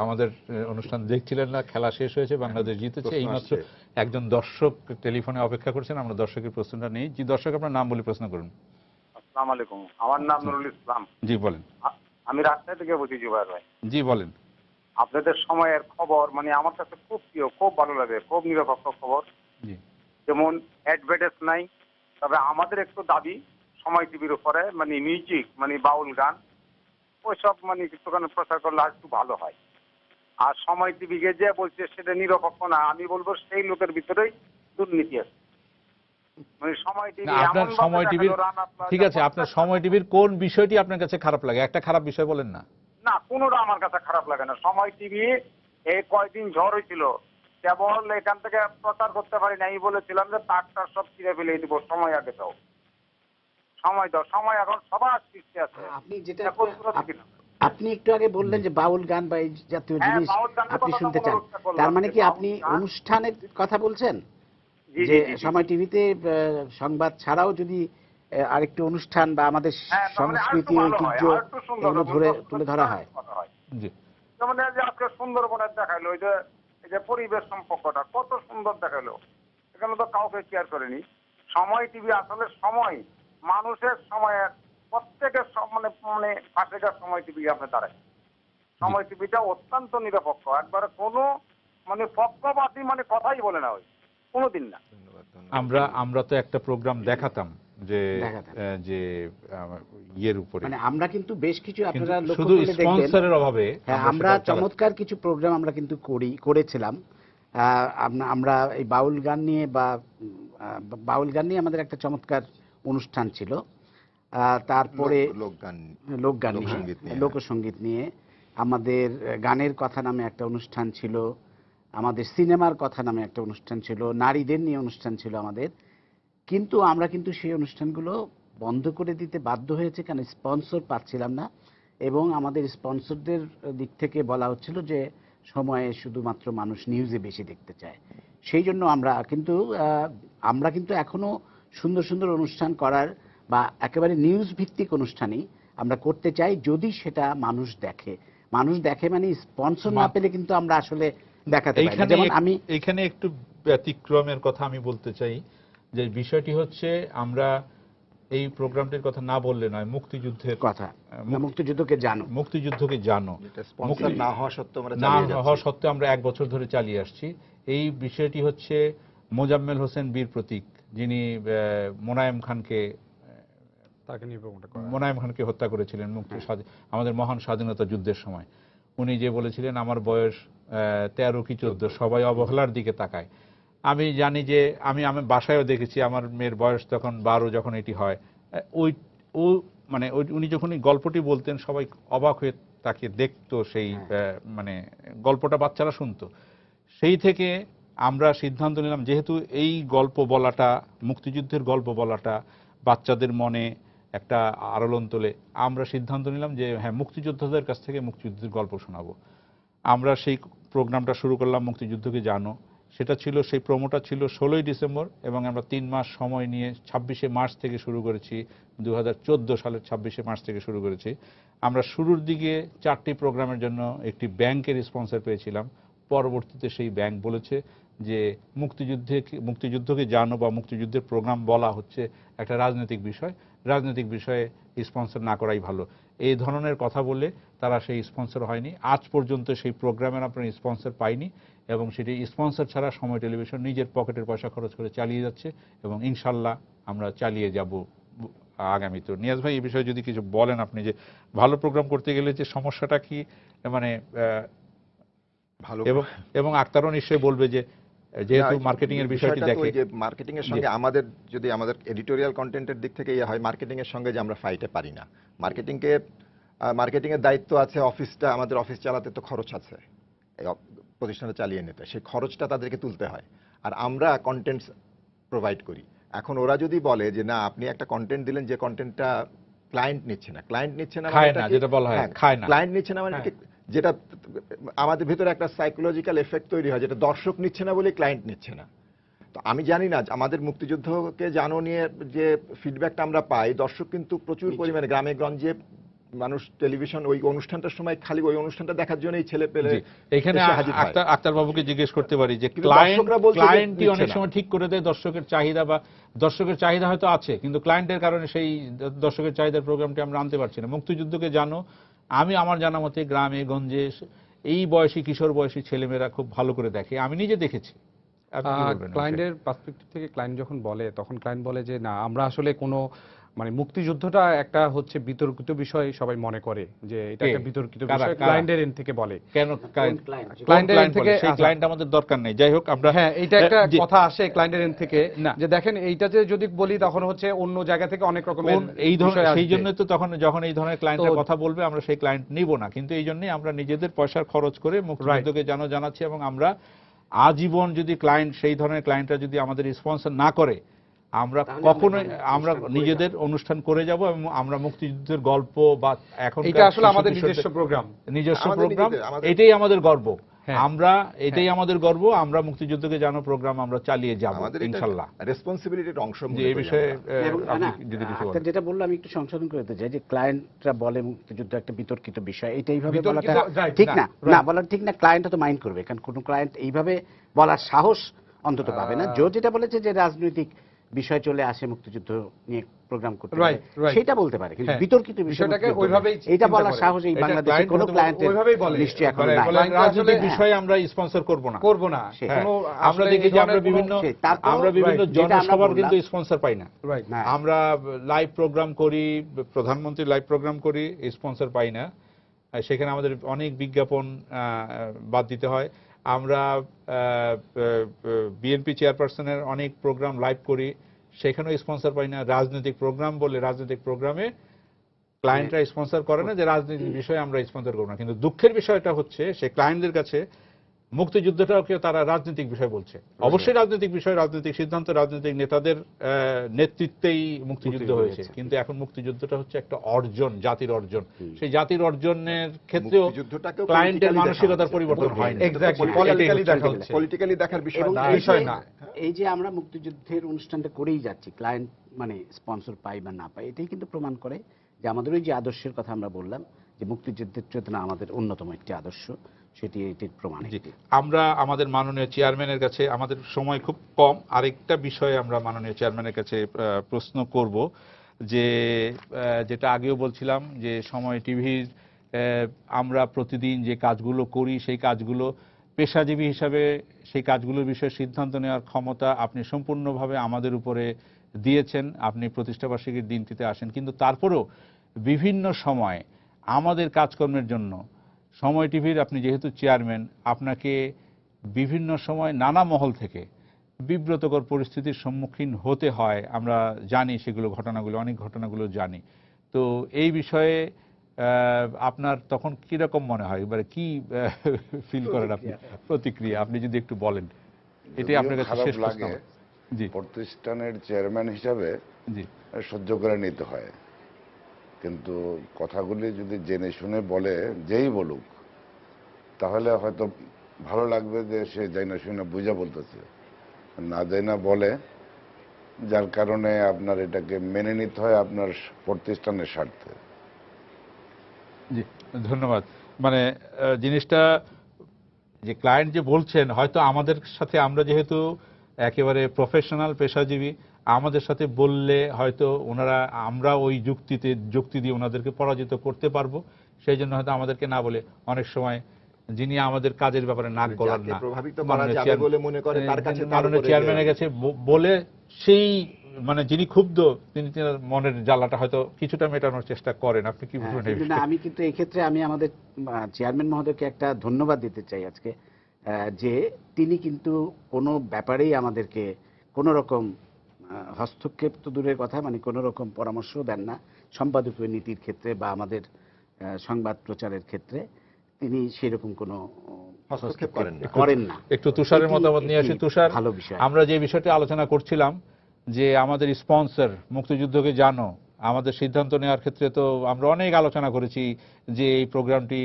আমাদের অনুষ্ঠান দেখছিলেন না, খেলা শেষ হয়েছে, বাংলাদেশ জিতেছে, এইমাত্র একজন দর্শক টেলিফোনে অপেক্ষা করছেন, আমরা দর্শকের প্রশ্নটা নেই। জি দর্শক, আপনার নাম বলে প্রশ্ন করুন। আসসালামু আলাইকুম, আমার নাম নুরুল ইসলাম। জি বলেন। আমি রাজশাহী থেকে বলছি জুবাইর ভাই। জি বলেন। আপনাদের সময়ের খবর আমার কাছে খুব প্রিয়, খুব ভালো লাগে, খুব নিরপেক্ষ খবর। জি। যেমন অ্যাডভার্টাইজ নাই, তবে আমাদের একটু দাবি সময় টিভির উপরে মিউজিক বাউল গান ওইসব একটুখানি প্রচার করলে আর একটু ভালো হয়। আর সময় টিভিকে যে বলছে সেটা নিরপেক্ষ না, আমি বলবো সেই লোকের ভিতরেই দুর্নীতি আছে। সময় টিভি, আপনার সময় টিভির, ঠিক আছে, আপনার সময় টিভির কোন বিষয়টি আপনার কাছে খারাপ লাগে? একটা খারাপ বিষয় বলেন না। না, কোনোটা আমার কাছে খারাপ লাগে না। সময় টিভি এই কয়দিন ঝড় হয়েছিল, কেবল এখান থেকে প্রচার করতে পারি না, আমি বলেছিলাম যে তারটা সব ছিঁড়ে ফেলে দিব, সময় আগে দাও, সময় দাও, সময় এখন সবার সৃষ্টি আছে। আপনি একটু আগে বললেন যে বাউল গান বা এই জাতীয় জিনিস আপনি শুনতে চান, তার মানে কি আপনি অনুষ্ঠানের কথা বলছেন? যে সময় টিভিতে সংবাদ ছাড়াও যদি আরেকটু অনুষ্ঠান বা আমাদের সংস্কৃতি, ঐতিহ্য এগুলো তুলে ধরা হয়। যেমন আজকে সুন্দরবনের দেখাইলো, এই যে পরিবেশ সম্পর্কটা কত সুন্দর দেখাইলো, এখানে তো কাউকে কেয়ার করেনি। সময় টিভি আসলে সময়, মানুষের সময়ের প্রত্যেকের পাশেকার সময় টিভি আপনি দাঁড়ায়। সময় টিভিটা অত্যন্ত নিরপেক্ষ, একবারে কোনো পক্ষপাতী কথাই বলে না, ওই কোনোদিন না। আমরা তো একটা প্রোগ্রাম দেখাতাম যে ইয়ের উপরে, আমরা কিন্তু বেশ কিছু, আপনারা শুধু স্পন্সরের অভাবে আমরা চমৎকার কিছু প্রোগ্রাম আমরা কিন্তু করেছিলাম। আমরা এই বাউল গান নিয়ে আমাদের একটা চমৎকার অনুষ্ঠান ছিল। তারপরে লোকসঙ্গীত নিয়ে আমাদের গানের কথা নামে একটা অনুষ্ঠান ছিল, আমাদের সিনেমার কথা নামে একটা অনুষ্ঠান ছিল, নারীদের নিয়ে অনুষ্ঠান ছিল আমাদের। কিন্তু আমরা কিন্তু সেই অনুষ্ঠানগুলো বন্ধ করে দিতে বাধ্য হয়েছে, কারণ স্পন্সর পাচ্ছিলাম না, এবং আমাদের স্পন্সরদের দিক থেকে বলা হচ্ছিল যে সময়ে শুধুমাত্র মানুষ নিউজে বেশি দেখতে চায়। সেই জন্য আমরা কিন্তু এখনো সুন্দর সুন্দর অনুষ্ঠান করার বা একেবারে নিউজ ভিত্তিক অনুষ্ঠানই আমরা করতে চাই, যদি সেটা মানুষ দেখে মানে স্পন্সর না পেলে কিন্তু আমরা আসলে দেখাতে পারি না। যেমন আমি এখানে একটু ব্যতিক্রমের কথা আমি বলতে চাই, যে বিষয়টি হচ্ছে আমরা এই প্রোগ্রামটির কথা না বললে নয়, মুক্তিযুদ্ধের কথা, মুক্তিযুদ্ধকে জানো না হওয়া সত্ত্বেও আমরা 1 বছর ধরে চালিয়ে আসছি। এই বিষয়টি হচ্ছে মোজাম্মেল হোসেন বীর প্রতীক, যিনি মোনায়েম খানকে হত্যা করেছিলেন আমাদের মহান স্বাধীনতা যুদ্ধের সময়। উনি যে বলেছিলেন আমার বয়স 13 কি 14, সবাই অবহেলার দিকে তাকায়। আমি জানি যে আমি বাসায়ও দেখেছি, আমার মেয়ের বয়স তখন 12 যখন এটি হয়, উনি যখন গল্পটি বলতেন সবাই অবাক হয়ে তাকে দেখতো, সেই গল্পটা বাচ্চারা শুনতো। সেই থেকে আমরা সিদ্ধান্ত নিলাম, যেহেতু এই গল্প বলাটা, মুক্তিযুদ্ধের গল্প বলাটা বাচ্চাদের মনে একটা আলোড়ন তোলে, আমরা সিদ্ধান্ত নিলাম যে হ্যাঁ, মুক্তিযোদ্ধাদের কাছ থেকে মুক্তিযুদ্ধের গল্প শোনাবো। আমরা সেই প্রোগ্রামটা শুরু করলাম, মুক্তিযুদ্ধকে জানো। সেটা ছিল, সেই প্রোমোটা ছিল 16ই ডিসেম্বর, এবং আমরা 3 মাস সময় নিয়ে 26শে মার্চ থেকে শুরু করেছি, 2014 সালের 26শে মার্চ থেকে শুরু করেছি। আমরা শুরুর দিকে 4টি প্রোগ্রামের জন্য একটি ব্যাংকের স্পন্সর পেয়েছিলাম। পরবর্তীতে সেই ব্যাংক বলেছে যে মুক্তিযুদ্ধকে জানো বা মুক্তিযুদ্ধের প্রোগ্রাম বলা হচ্ছে একটা রাজনৈতিক বিষয়, রাজনৈতিক বিষয়ে স্পন্সর না করাই ভালো। এই ধরনের কথা বলে তারা সেই স্পন্সর হয়নি। আজ পর্যন্ত সেই প্রোগ্রামের আপনার স্পন্সর পাইনি, এবং সেটি স্পন্সর ছাড়া সময় টেলিভিশন নিজের পকেটের পয়সা খরচ করে চালিয়ে যাচ্ছে, এবং ইনশাল্লাহ আমরা চালিয়ে যাব আগামীতে। নিয়াজ ভাই, এই বিষয়ে যদি কিছু বলেন আপনি, যে ভালো প্রোগ্রাম করতে গেলে যে সমস্যাটা কি, মানে ভালো এবং আক্তারও নিশ্চয়ই বলবে যে যেহেতু মার্কেটিং এর বিষয়টি দেখে, যে মার্কেটিং এর সঙ্গে আমাদের যদি আমাদের এডিটোরিয়াল কন্টেন্টের দিক থেকে হয়, মার্কেটিং এর সঙ্গে যে আমরা ফাইটে পারি না। মার্কেটিং এর দায়িত্ব আছে অফিসটা, আমাদের অফিস চালাতে তো খরচ আছে, এই প্রতিষ্ঠানটা চালিয়ে নিতে, সেই খরচটা তাদেরকে তুলতে হয়, আর আমরা কন্টেন্ট প্রোভাইড করি। এখন ওরা যদি বলে যে না, আপনি একটা কন্টেন্ট দিলেন যে কন্টেন্টটা ক্লায়েন্ট নিচ্ছে না, খায় না, যেটা বলা হয় খায় না, ক্লায়েন্ট নিচ্ছে না মানে যেটা আমাদের ভিতরে একটা সাইকোলজিক্যাল এফেক্ট তৈরি হয়, যেটা দর্শক নিচ্ছে না বলে ক্লায়েন্ট নিচ্ছে না। তো আমি জানি না, আমাদের মুক্তিযুদ্ধকে জানো নিয়ে যে ফিডব্যাকটা আমরা পাই, দর্শক কিন্তু প্রচুর পরিমাণে গ্রামে গঞ্জে মানুষ টেলিভিশন ওই অনুষ্ঠানটার সময় খালি ওই অনুষ্ঠানটা দেখার জন্যই ছেলে পেলে এখানে আক্তার বাবুকে জিজ্ঞেস করতে পারি যে ক্লায়েন্টই অনেক সময় ঠিক করে দেয় দর্শকের চাহিদা, বা দর্শকের চাহিদা হয়তো আছে কিন্তু ক্লায়েন্টের কারণে সেই দর্শকের চাহিদার প্রোগ্রামটি আমরা আনতে পারছি না। মুক্তিযুদ্ধকে জানো, আমি আমার জানা মতে গ্রামে গঞ্জে এই বয়সী কিশোর বয়সী ছেলেমেয়েরা খুব ভালো করে দেখে, আমি নিজে দেখেছি। ক্লায়েন্টের পার্সপেক্টিভ থেকে ক্লায়েন্ট যখন বলে, তখন ক্লায়েন্ট বলে যে না, আমরা আসলে কোনো মানে মুক্তিযুদ্ধটা একটা হচ্ছে বিতর্কিত বিষয় সবাই মনে করে, যে এটা একটা বিতর্কিত বিষয় ক্লায়েন্টের এন্ড থেকে বলে। কেন ক্লায়েন্টের এন্ড থেকে? সেই ক্লায়েন্ট আমাদের দরকার নেই। যাই হোক, আমরা হ্যাঁ, এটা একটা কথা আসে ক্লায়েন্টের এন্ড থেকে, যে দেখেন এইটা যে যদি বলি তখন হচ্ছে অন্য জায়গা থেকে অনেক রকমের এই ধরনের, সেই জন্য তো তখন যখন এই ধরনের ক্লায়েন্টের কথা বলবে আমরা সেই ক্লায়েন্ট নিব না, কিন্তু এই জন্যই আমরা নিজেদের পয়সার খরচ করে মুক্তিযুদ্ধকে জানাচ্ছি, এবং আমরা আজীবন যদি সেই ধরনের ক্লায়েন্টরা যদি আমাদের স্পন্সর না করে, আমরা কখনোই আমরা নিজেদের অনুষ্ঠান করে যাব, এবং আমরা মুক্তিযুদ্ধের গল্প বা এখন এটা আসলে আমাদের নিজস্ব প্রোগ্রাম, এটাই আমাদের গর্ব। আমরা এটাই আমাদের গর্ব, আমরা মুক্তিযুদ্ধকে জানো প্রোগ্রাম আমরা চালিয়ে যাব ইনশাআল্লাহ। রেসপন্সিবিলিটির অংশ এই বিষয়ে যেটা বললো আমি একটু সংশোধন করতে চাই, যে ক্লায়েন্টরা বলে মুক্তিযুদ্ধ একটা বিতর্কিত বিষয়, এটা এইভাবে বলাটা ঠিক না, না বলা ঠিক না। ক্লায়েন্ট তো মাইন্ড করবে, কারণ কোনো ক্লায়েন্ট এইভাবে বলার সাহস অন্তত পাবে না। যেটা বলেছে যে রাজনৈতিক বিষয় চলে আসে মুক্তিযুদ্ধ নিয়ে প্রোগ্রাম করতে, সেটা বলতে পারে, কিন্তু বিতর্কিত বিষয়টাকে ওইভাবেই এটা বলার সাহস এই বাংলাদেশে কোনো ক্লায়েন্ট ওইভাবেই বলে নিশ্চয়ই এখন নাই। রাজনৈতিক বিষয় আমরা স্পন্সর করব না। আমরা দেখি যে আমরা বিভিন্ন জনসভার কিন্তু স্পন্সর পাই না। আমরা লাইভ প্রোগ্রাম করি, প্রধানমন্ত্রী লাইভ প্রোগ্রাম করি, স্পন্সর পাই না, সেখানে আমাদের অনেক বিজ্ঞাপন বাদ দিতে হয়। আমরা বিএনপি চেয়ারপারসনের অনেক প্রোগ্রাম লাইভ করি, সেখানেও স্পন্সর পাই না। রাজনৈতিক প্রোগ্রাম বলে রাজনৈতিক প্রোগ্রামে ক্লায়েন্টরা স্পন্সর করে না, যে রাজনৈতিক বিষয়ে আমরা স্পন্সর করব না। কিন্তু দুঃখের বিষয়টা হচ্ছে সে ক্লায়েন্টদের কাছে মুক্তিযুদ্ধটাকে তারা রাজনৈতিক বিষয় বলছে। অবশ্যই রাজনৈতিক বিষয়, রাজনৈতিক সিদ্ধান্ত, রাজনৈতিক নেতাদের নেতৃত্বেই মুক্তিযুদ্ধ হয়েছে, কিন্তু এখন মুক্তিযুদ্ধটা হচ্ছে একটা অর্জন, জাতির অর্জন। সেই জাতির অর্জনের ক্ষেত্রেও ক্লায়েন্টের মানসিকতার পরিবর্তন হয়নি। পলিটিক্যালি দেখার বিষয় না। এই যে আমরা মুক্তিযুদ্ধের অনুষ্ঠানটা করেই যাচ্ছি, ক্লায়েন্ট মানে স্পন্সর পাই বা না পাই, এটাই কিন্তু প্রমাণ করে যে আমাদের ওই যে আদর্শের কথা আমরা বললাম, যে মুক্তিযুদ্ধের চেতনা আমাদের অন্যতম একটি আদর্শ, সেটি এটির প্রমাণ। আমরা আমাদের মাননীয় চেয়ারম্যানের কাছে, আমাদের সময় খুব কম, আরেকটা বিষয়ে আমরা মাননীয় চেয়ারম্যানের কাছে প্রশ্ন করব, যে যেটা আগেও বলছিলাম যে সময় টিভির আমরা প্রতিদিন যে কাজগুলো করি, সেই কাজগুলো পেশাজীবী হিসাবে সেই কাজগুলোর বিষয়ে সিদ্ধান্ত নেওয়ার ক্ষমতা আপনি সম্পূর্ণভাবে আমাদের উপরে দিয়েছেন। আপনি প্রতিষ্ঠাবার্ষিকীর দিনটিতে আসেন, কিন্তু তারপরেও বিভিন্ন সময় আমাদের কাজকর্মের জন্য সময় টিভির, আপনি যেহেতু চেয়ারম্যান, আপনাকে বিভিন্ন সময় নানা মহল থেকে বিব্রতকর পরিস্থিতির সম্মুখীন হতে হয়। আমরা জানি সেগুলো, অনেক ঘটনাগুলো জানি। তো এই বিষয়ে আপনার তখন কিরকম মনে হয়, এবারে কি ফিল করেন আপনি, প্রতিক্রিয়া আপনি যদি একটু বলেন, এটাই আপনার কাছে শেষ প্রশ্ন। জি, প্রতিষ্ঠানের চেয়ারম্যান হিসাবে জি সহ্য করে নিতে হয়, কিন্তু কথাগুলি যদি জেনে শুনে বলে যেই বলুক, তাহলে হয়তো ভালো লাগবে যে সে যাই না শুনে বুঝা বলতেছে, না যাই না বলে, যার কারণে আপনার এটাকে মেনে নিতে হয় আপনার প্রতিষ্ঠানের স্বার্থে। জি, ধন্যবাদ। মানে জিনিসটা যে ক্লায়েন্ট যে বলছেন, হয়তো আমাদের সাথে আমরা যেহেতু একেবারে প্রফেশনাল পেশাজীবী, আমাদের সাথে বললে হয়তো ওনারা, আমরা ওই যুক্তি দিয়ে ওনাদেরকে পরাজিত করতে পারবো, সেই জন্য হয়তো আমাদেরকে না বলে অনেক সময় যিনি আমাদের কাজের ব্যাপারে নাক গলান যাকে না, প্রভাবিত করা যাবে বলে মনে করে তার কাছে মাননীয় চেয়ারম্যানের কাছে বলে সেই মানে যিনি ক্ষুব্ধ তিনি তার মনের জ্বালাটা হয়তো কিছুটা মেটানোর চেষ্টা করেন। আপনি কি হ্যাঁ, বলবেন এই কিন্তু না, বিষয়ে? আমি কিন্তু এই ক্ষেত্রে আমি আমাদের চেয়ারম্যান মহোদয়কে একটা ধন্যবাদ দিতে চাই আজকে, যে তিনি কিন্তু কোনো ব্যাপারেই আমাদেরকে কোনো রকম হস্তক্ষেপ তো দূরের কথা, মানে কোনো রকম পরামর্শও দেন না সম্পাদকীয় নীতির ক্ষেত্রে বা আমাদের সংবাদ প্রচারের ক্ষেত্রে। তিনি সেরকম কোনো হস্তক্ষেপ করেন না। একটু তুষারের এটি মতামত নিয়ে আসি। একটি তুষার, ভালো বিষয়। আমরা যে বিষয়টি আলোচনা করছিলাম যে আমাদের স্পন্সর মুক্তিযুদ্ধকে জানো, আমাদের সিদ্ধান্ত নেওয়ার ক্ষেত্রে তো আমরা অনেক আলোচনা করেছি যে এই প্রোগ্রামটি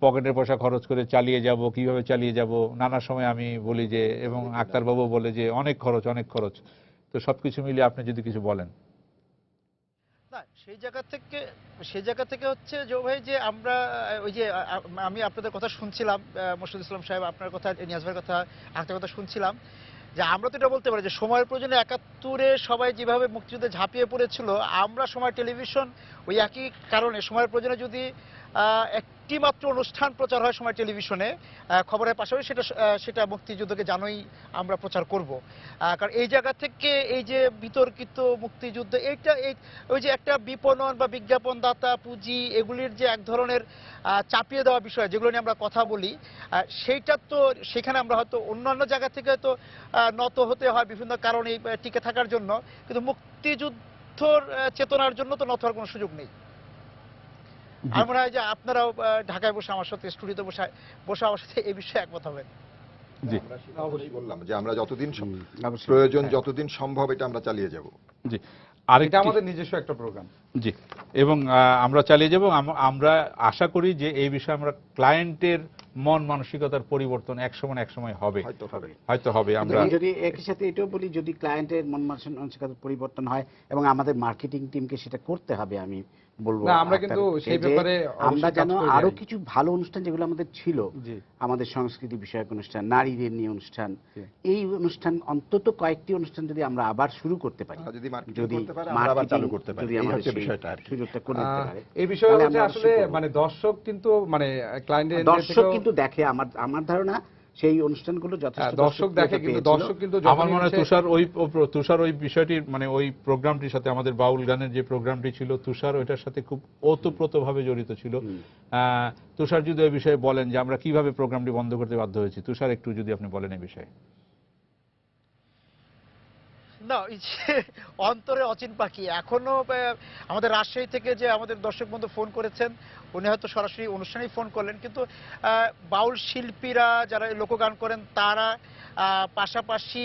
পকেটের পয়সা খরচ করে চালিয়ে যাব, কিভাবে চালিয়ে যাব, নানা সময় আমি বলি যে, এবং আক্তারবাবু বলে যে অনেক খরচ অনেক খরচ। তো সবকিছু মিলিয়ে আপনি যদি কিছু বলেন। না, সেই জায়গা থেকে হচ্ছে যে ভাই, যে আমরা ওই যে আমি আপনাদের কথা শুনছিলাম, মোর্শেদ ইসলাম সাহেব আপনার কথা, নিয়াজ ভাইয়ের কথা, আরেকটা কথা শুনছিলাম, যে আমরা তো এটা বলতে পারি যে সময়ের প্রয়োজনে ৭১-এ সবাই যেভাবে মুক্তিযুদ্ধে ঝাঁপিয়ে পড়েছিল, আমরা সময় টেলিভিশন ওই একই কারণে সময়ের প্রয়োজনে যদি একটি মাত্র অনুষ্ঠান প্রচার হয় সময় টেলিভিশনে খবরের পাশাপাশি, সেটা মুক্তিযুদ্ধকে জানোই আমরা প্রচার করব। কারণ এই জায়গা থেকে এই যে বিতর্কিত মুক্তিযুদ্ধ, ওই যে একটা বিপণন বা বিজ্ঞাপনদাতা পুঁজি এগুলির যে এক ধরনের চাপিয়ে দেওয়া বিষয় যেগুলো নিয়ে আমরা কথা বলি, সেইটা তো সেখানে আমরা হয়তো অন্যান্য জায়গা থেকে হয়তো নত হতে হয় বিভিন্ন কারণে টিকে থাকার জন্য, কিন্তু মুক্তিযুদ্ধর চেতনার জন্য তো নত হওয়ার কোনো সুযোগ নেই। আমার মনে হয় যে আপনারাও ঢাকায় বসে আমার সাথে, স্টুডিওতে বসে আমার সাথে এই বিষয়ে একমত হবেন। জি, আমরা অবশ্যই বললাম যে আমরা যতদিন অবশ্যই। প্রয়োজন, যতদিন সম্ভব এটা আমরা চালিয়ে যাব। জি। এটা আরেকটি, আমাদের নিজস্ব একটা প্রোগ্রাম। জি, এবং আমরা চালিয়ে যাব। আমরা আশা করি যে এই বিষয়ে আমরা ক্লায়েন্টের মন মানসিকতার পরিবর্তন এক সময় হবে, হয়তো হবে। আমরা আমি যদি একই সাথে এটাও বলি, যদি ক্লায়েন্টের মন মানসিকতার পরিবর্তন হয় এবং আমাদের মার্কেটিং টিমকে সেটা করতে হবে, আমি বলবো না, আমরা কিন্তু সেই ব্যাপারে আমরা অবশ্যই যেন কাজ করে আরো যাই। কিছু ভালো অনুষ্ঠান যেগুলো আমাদের ছিল, জি। আমাদের সংস্কৃতি বিষয়ক অনুষ্ঠান, নারীদের নিয়ে অনুষ্ঠান, জি। এই অনুষ্ঠান অন্তত কয়েকটি অনুষ্ঠান যদি আমরা আবার শুরু করতে পারি, যদি মার্কেটিং যদি করতে পারে আমরা আবার চালু marketing করতে পারি, যদি এই আমাদের হচ্ছে সেই বিষয়টা আর কি। সুযোগটা করে দিতে পারে, এই বিষয়ে তাহলে হচ্ছে আমরা আসলে অবশ্যই করব। মানে দর্শক কিন্তু মানে ক্লায়েন্টের দর্শক কিন্তু দেখে, আমার ধারণা সেই অনুষ্ঠানগুলো যথেষ্ট দর্শক দেখে, কিন্তু পেয়েছিল। দর্শক কিন্তু আমার মনে হয় তুষার ওই বিষয়টি, মানে ওই প্রোগ্রামটির সাথে, আমাদের বাউল গানের যে প্রোগ্রামটি ছিল, তুষার ওইটার সাথে খুব ওতপ্রোতভাবে জড়িত ছিল। তুষার যদি ওই বিষয়ে বলেন যে আমরা কিভাবে প্রোগ্রামটি বন্ধ করতে বাধ্য হয়েছি, তুষার একটু যদি আপনি বলেন এই বিষয়ে। না, এই যে অন্তরে অচিন পাখি, এখনো আমাদের রাজশাহী থেকে যে আমাদের দর্শক বন্ধু ফোন করেছেন, উনি হয়তো সরাসরি অনুষ্ঠানেই ফোন করলেন, কিন্তু বাউল শিল্পীরা যারা এই লোকগান করেন তারা, পাশাপাশি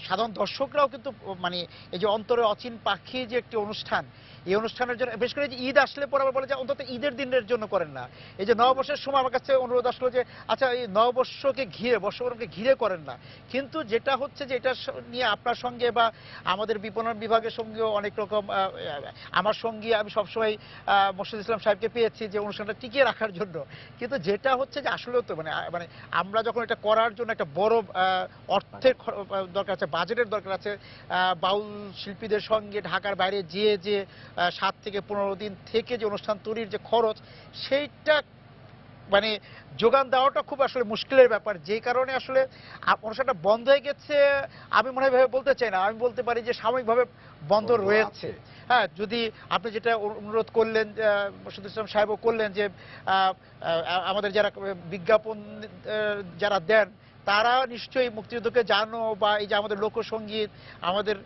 সাধারণ দর্শকরাও কিন্তু মানে এই যে অন্তরে অচিন পাখি যে একটি অনুষ্ঠান, এই অনুষ্ঠানের জন্য, বিশেষ করে যে ঈদ আসলে পরে আবার বলে যে অন্তত ঈদের দিনের জন্য করেন না। এই যে নববর্ষের সময় আমার কাছে অনুরোধ আসলো যে আচ্ছা এই নববর্ষকে ঘিরে, বর্ষবরণকে ঘিরে করেন না। কিন্তু যেটা হচ্ছে যে এটা নিয়ে আপনার সঙ্গে বা আমাদের বিপণন বিভাগের সঙ্গেও অনেক রকম, আমার সঙ্গে আমি সবসময় মোর্শেদ ইসলাম সাহেবকে পেয়েছি যে অনুষ্ঠানটা টিকিয়ে রাখার জন্য। কিন্তু যেটা হচ্ছে যে আসলেও তো মানে আমরা যখন এটা করার জন্য একটা বড় অর্থের দরকার আছে, বাজেটের দরকার আছে, বাউল শিল্পীদের সঙ্গে ঢাকার বাইরে যে 7 থেকে 15 দিন থেকে যে অনুষ্ঠান তৈরির যে খরচ, সেইটা মানে যোগান দেওয়াটা খুব আসলে মুশকিলের ব্যাপার। যেই কারণে আসলে অনুষ্ঠানটা বন্ধ হয়ে গেছে আমি মনে হয় বলতে চাই না, আমি বলতে পারি যে সাময়িকভাবে বন্ধ রয়েছে। হ্যাঁ, যদি আপনি যেটা অনুরোধ করলেন, মোর্শেদ ইসলাম সাহেবও করলেন, যে আমাদের যারা বিজ্ঞাপন যারা দেন তারা নিশ্চয়ই মুক্তিযুদ্ধকে জানো বা এই যে আমাদের লোকসঙ্গীত, আমাদের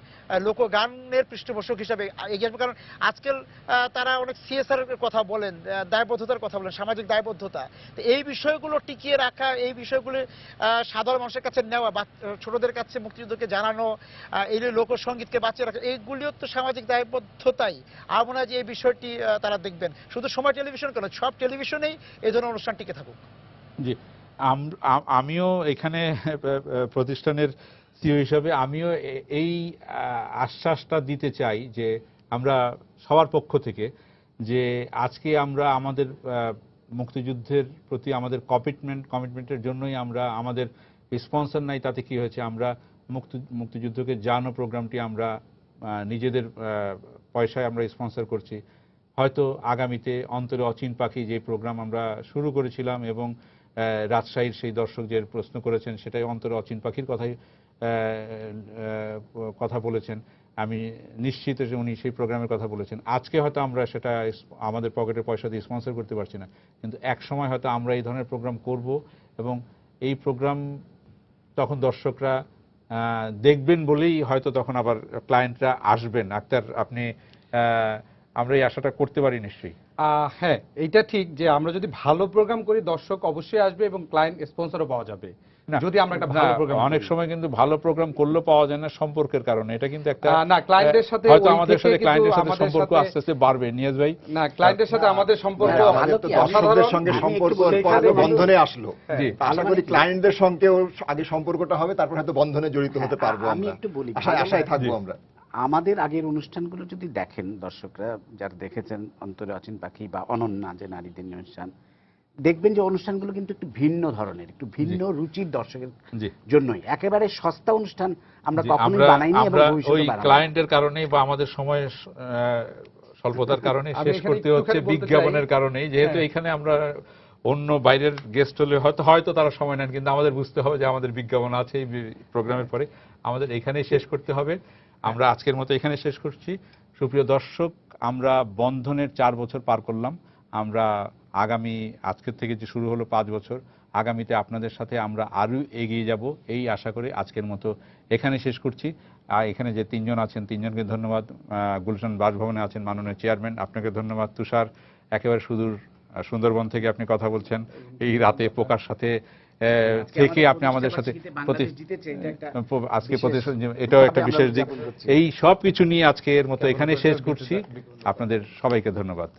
লোকগানের পৃষ্ঠপোষক হিসাবে এগিয়ে আসবে। কারণ আজকাল তারা অনেক সিএসআর এর কথা বলেন, দায়বদ্ধতার কথা বলেন, সামাজিক দায়বদ্ধতা। তো এই বিষয়গুলো টিকিয়ে রাখা, এই বিষয়গুলো সাধারণ মানুষের কাছে নেওয়া, বা ছোটদের কাছে মুক্তিযুদ্ধকে জানানো, এই লোকসঙ্গীতকে বাঁচিয়ে রাখা, এইগুলিও তো সামাজিক দায়বদ্ধতাই। আমার মনে হয় যে এই বিষয়টি তারা দেখবেন। শুধু সময় টেলিভিশন কেন, সব টেলিভিশনেই এই ধরনের অনুষ্ঠান টিকে থাকুক। জি, আমিও এখানে প্রতিষ্ঠানের সিইও হিসাবে আমিও এই আশ্বাসটা দিতে চাই যে আমরা সবার পক্ষ থেকে যে আজকে আমরা আমাদের মুক্তিযুদ্ধের প্রতি আমাদের কমিটমেন্টের জন্যই আমরা আমাদের স্পন্সর নাই, তাতে কি হয়েছে, আমরা মুক্তিযুদ্ধকে জানো প্রোগ্রামটি আমরা নিজেদের পয়সায় আমরা স্পন্সর করছি। হয়তো আগামীতে অন্তরে অচিন পাখি যে প্রোগ্রাম আমরা শুরু করেছিলাম এবং রাজশাহীর সেই দর্শক যে প্রশ্ন করেছেন সেটাই অন্তরে অচিন পাখির কথা বলেছেন, আমি নিশ্চিত যে উনি সেই প্রোগ্রামের কথা বলেছেন। আজকে হয়তো আমরা সেটা আমাদের পকেটের পয়সা দিয়ে স্পন্সর করতে পারছি না, কিন্তু এক সময় হয়তো আমরা এই ধরনের প্রোগ্রাম করব এবং এই প্রোগ্রাম তখন দর্শকরা দেখবেন বলেই হয়তো তখন আবার ক্লায়েন্টরা আসবেন। আক্তার, আপনি আমরা এই আশাটা করতে পারি নিশ্চয়ই। হ্যাঁ, এইটা ঠিক যে আমরা যদি ভালো প্রোগ্রাম করি দর্শক অবশ্যই আসবে এবং ক্লায়েন্ট স্পন্সরও পাওয়া যাবে যদি আমরা একটা ভালো প্রোগ্রাম। অনেক সময় কিন্তু ভালো প্রোগ্রাম করলেও পাওয়া যায় না সম্পর্কের কারণে। এটা কিন্তু একটা না, ক্লায়েন্টের সাথে হয়তো আমাদের সাথে ক্লায়েন্টের সাথে সম্পর্ক আস্তে আস্তে বাড়বে। নিয়াজ ভাই, না, ক্লায়েন্টের সাথে আমাদের সম্পর্ক আমাদের তো দর্শকদের সঙ্গে সম্পর্ক পরে বন্ধনে আসলো। জি, আশা করি ক্লায়েন্টদের সঙ্গেও আগে সম্পর্কটা হবে, তারপর হয়তো বন্ধনে জড়িত হতে পারবো। আমি আমরা একটু বলি, আশায় থাকবো আমরা। আমাদের আগের অনুষ্ঠানগুলো যদি দেখেন দর্শকরা, যারা দেখেছেন অন্তরে অচিন পাখি বা অনন্যা যে নারীদের অনুষ্ঠান, দেখবেন যে অনুষ্ঠানগুলো কিন্তু একটু ভিন্ন ধরনের, একটু ভিন্ন রুচির দর্শকের জন্যই। একেবারে সস্তা অনুষ্ঠান আমরা কখনোই বানাইনি এবং ভবিষ্যতে ওই বানাবো না। ক্লায়েন্টের কারণেই বা আমাদের সময় স্বল্পতার কারণে শেষ করতে হচ্ছে বিজ্ঞাপনের কারণেই। যেহেতু এখানে আমরা অন্য বাইরের গেস্ট হলে হয়তো তারা সময় নেন, কিন্তু আমাদের বুঝতে হবে যে আমাদের বিজ্ঞাপন আছে এই প্রোগ্রামের পরে, আমাদের এখানেই শেষ করতে হবে। আমরা আজকের মতো এখানে শেষ করছি। সুপ্রিয় দর্শক, আমরা বন্ধনের 4 বছর পার করলাম। আমরা আগামী আজকের থেকে যে শুরু হলো 5 বছর, আগামীতে আপনাদের সাথে আমরা আরও এগিয়ে যাব এই আশা করে আজকের মতো এখানে শেষ করছি। আর এখানে যে 3 জন আছেন, 3 জনকে ধন্যবাদ। গুলশান বাসভবনে আছেন মাননীয় চেয়ারম্যান, আপনাকে ধন্যবাদ। তুষার, একেবারে সুদূর সুন্দরবন থেকে আপনি কথা বলছেন, এই রাতে পোকার সাথে থেকে আপনি আমাদের সাথে আজকে এটাও একটা বিশেষ দিক। এই সব কিছু নিয়ে আজকে এর মতো এখানে শেষ করছি। আপনাদের সবাইকে ধন্যবাদ।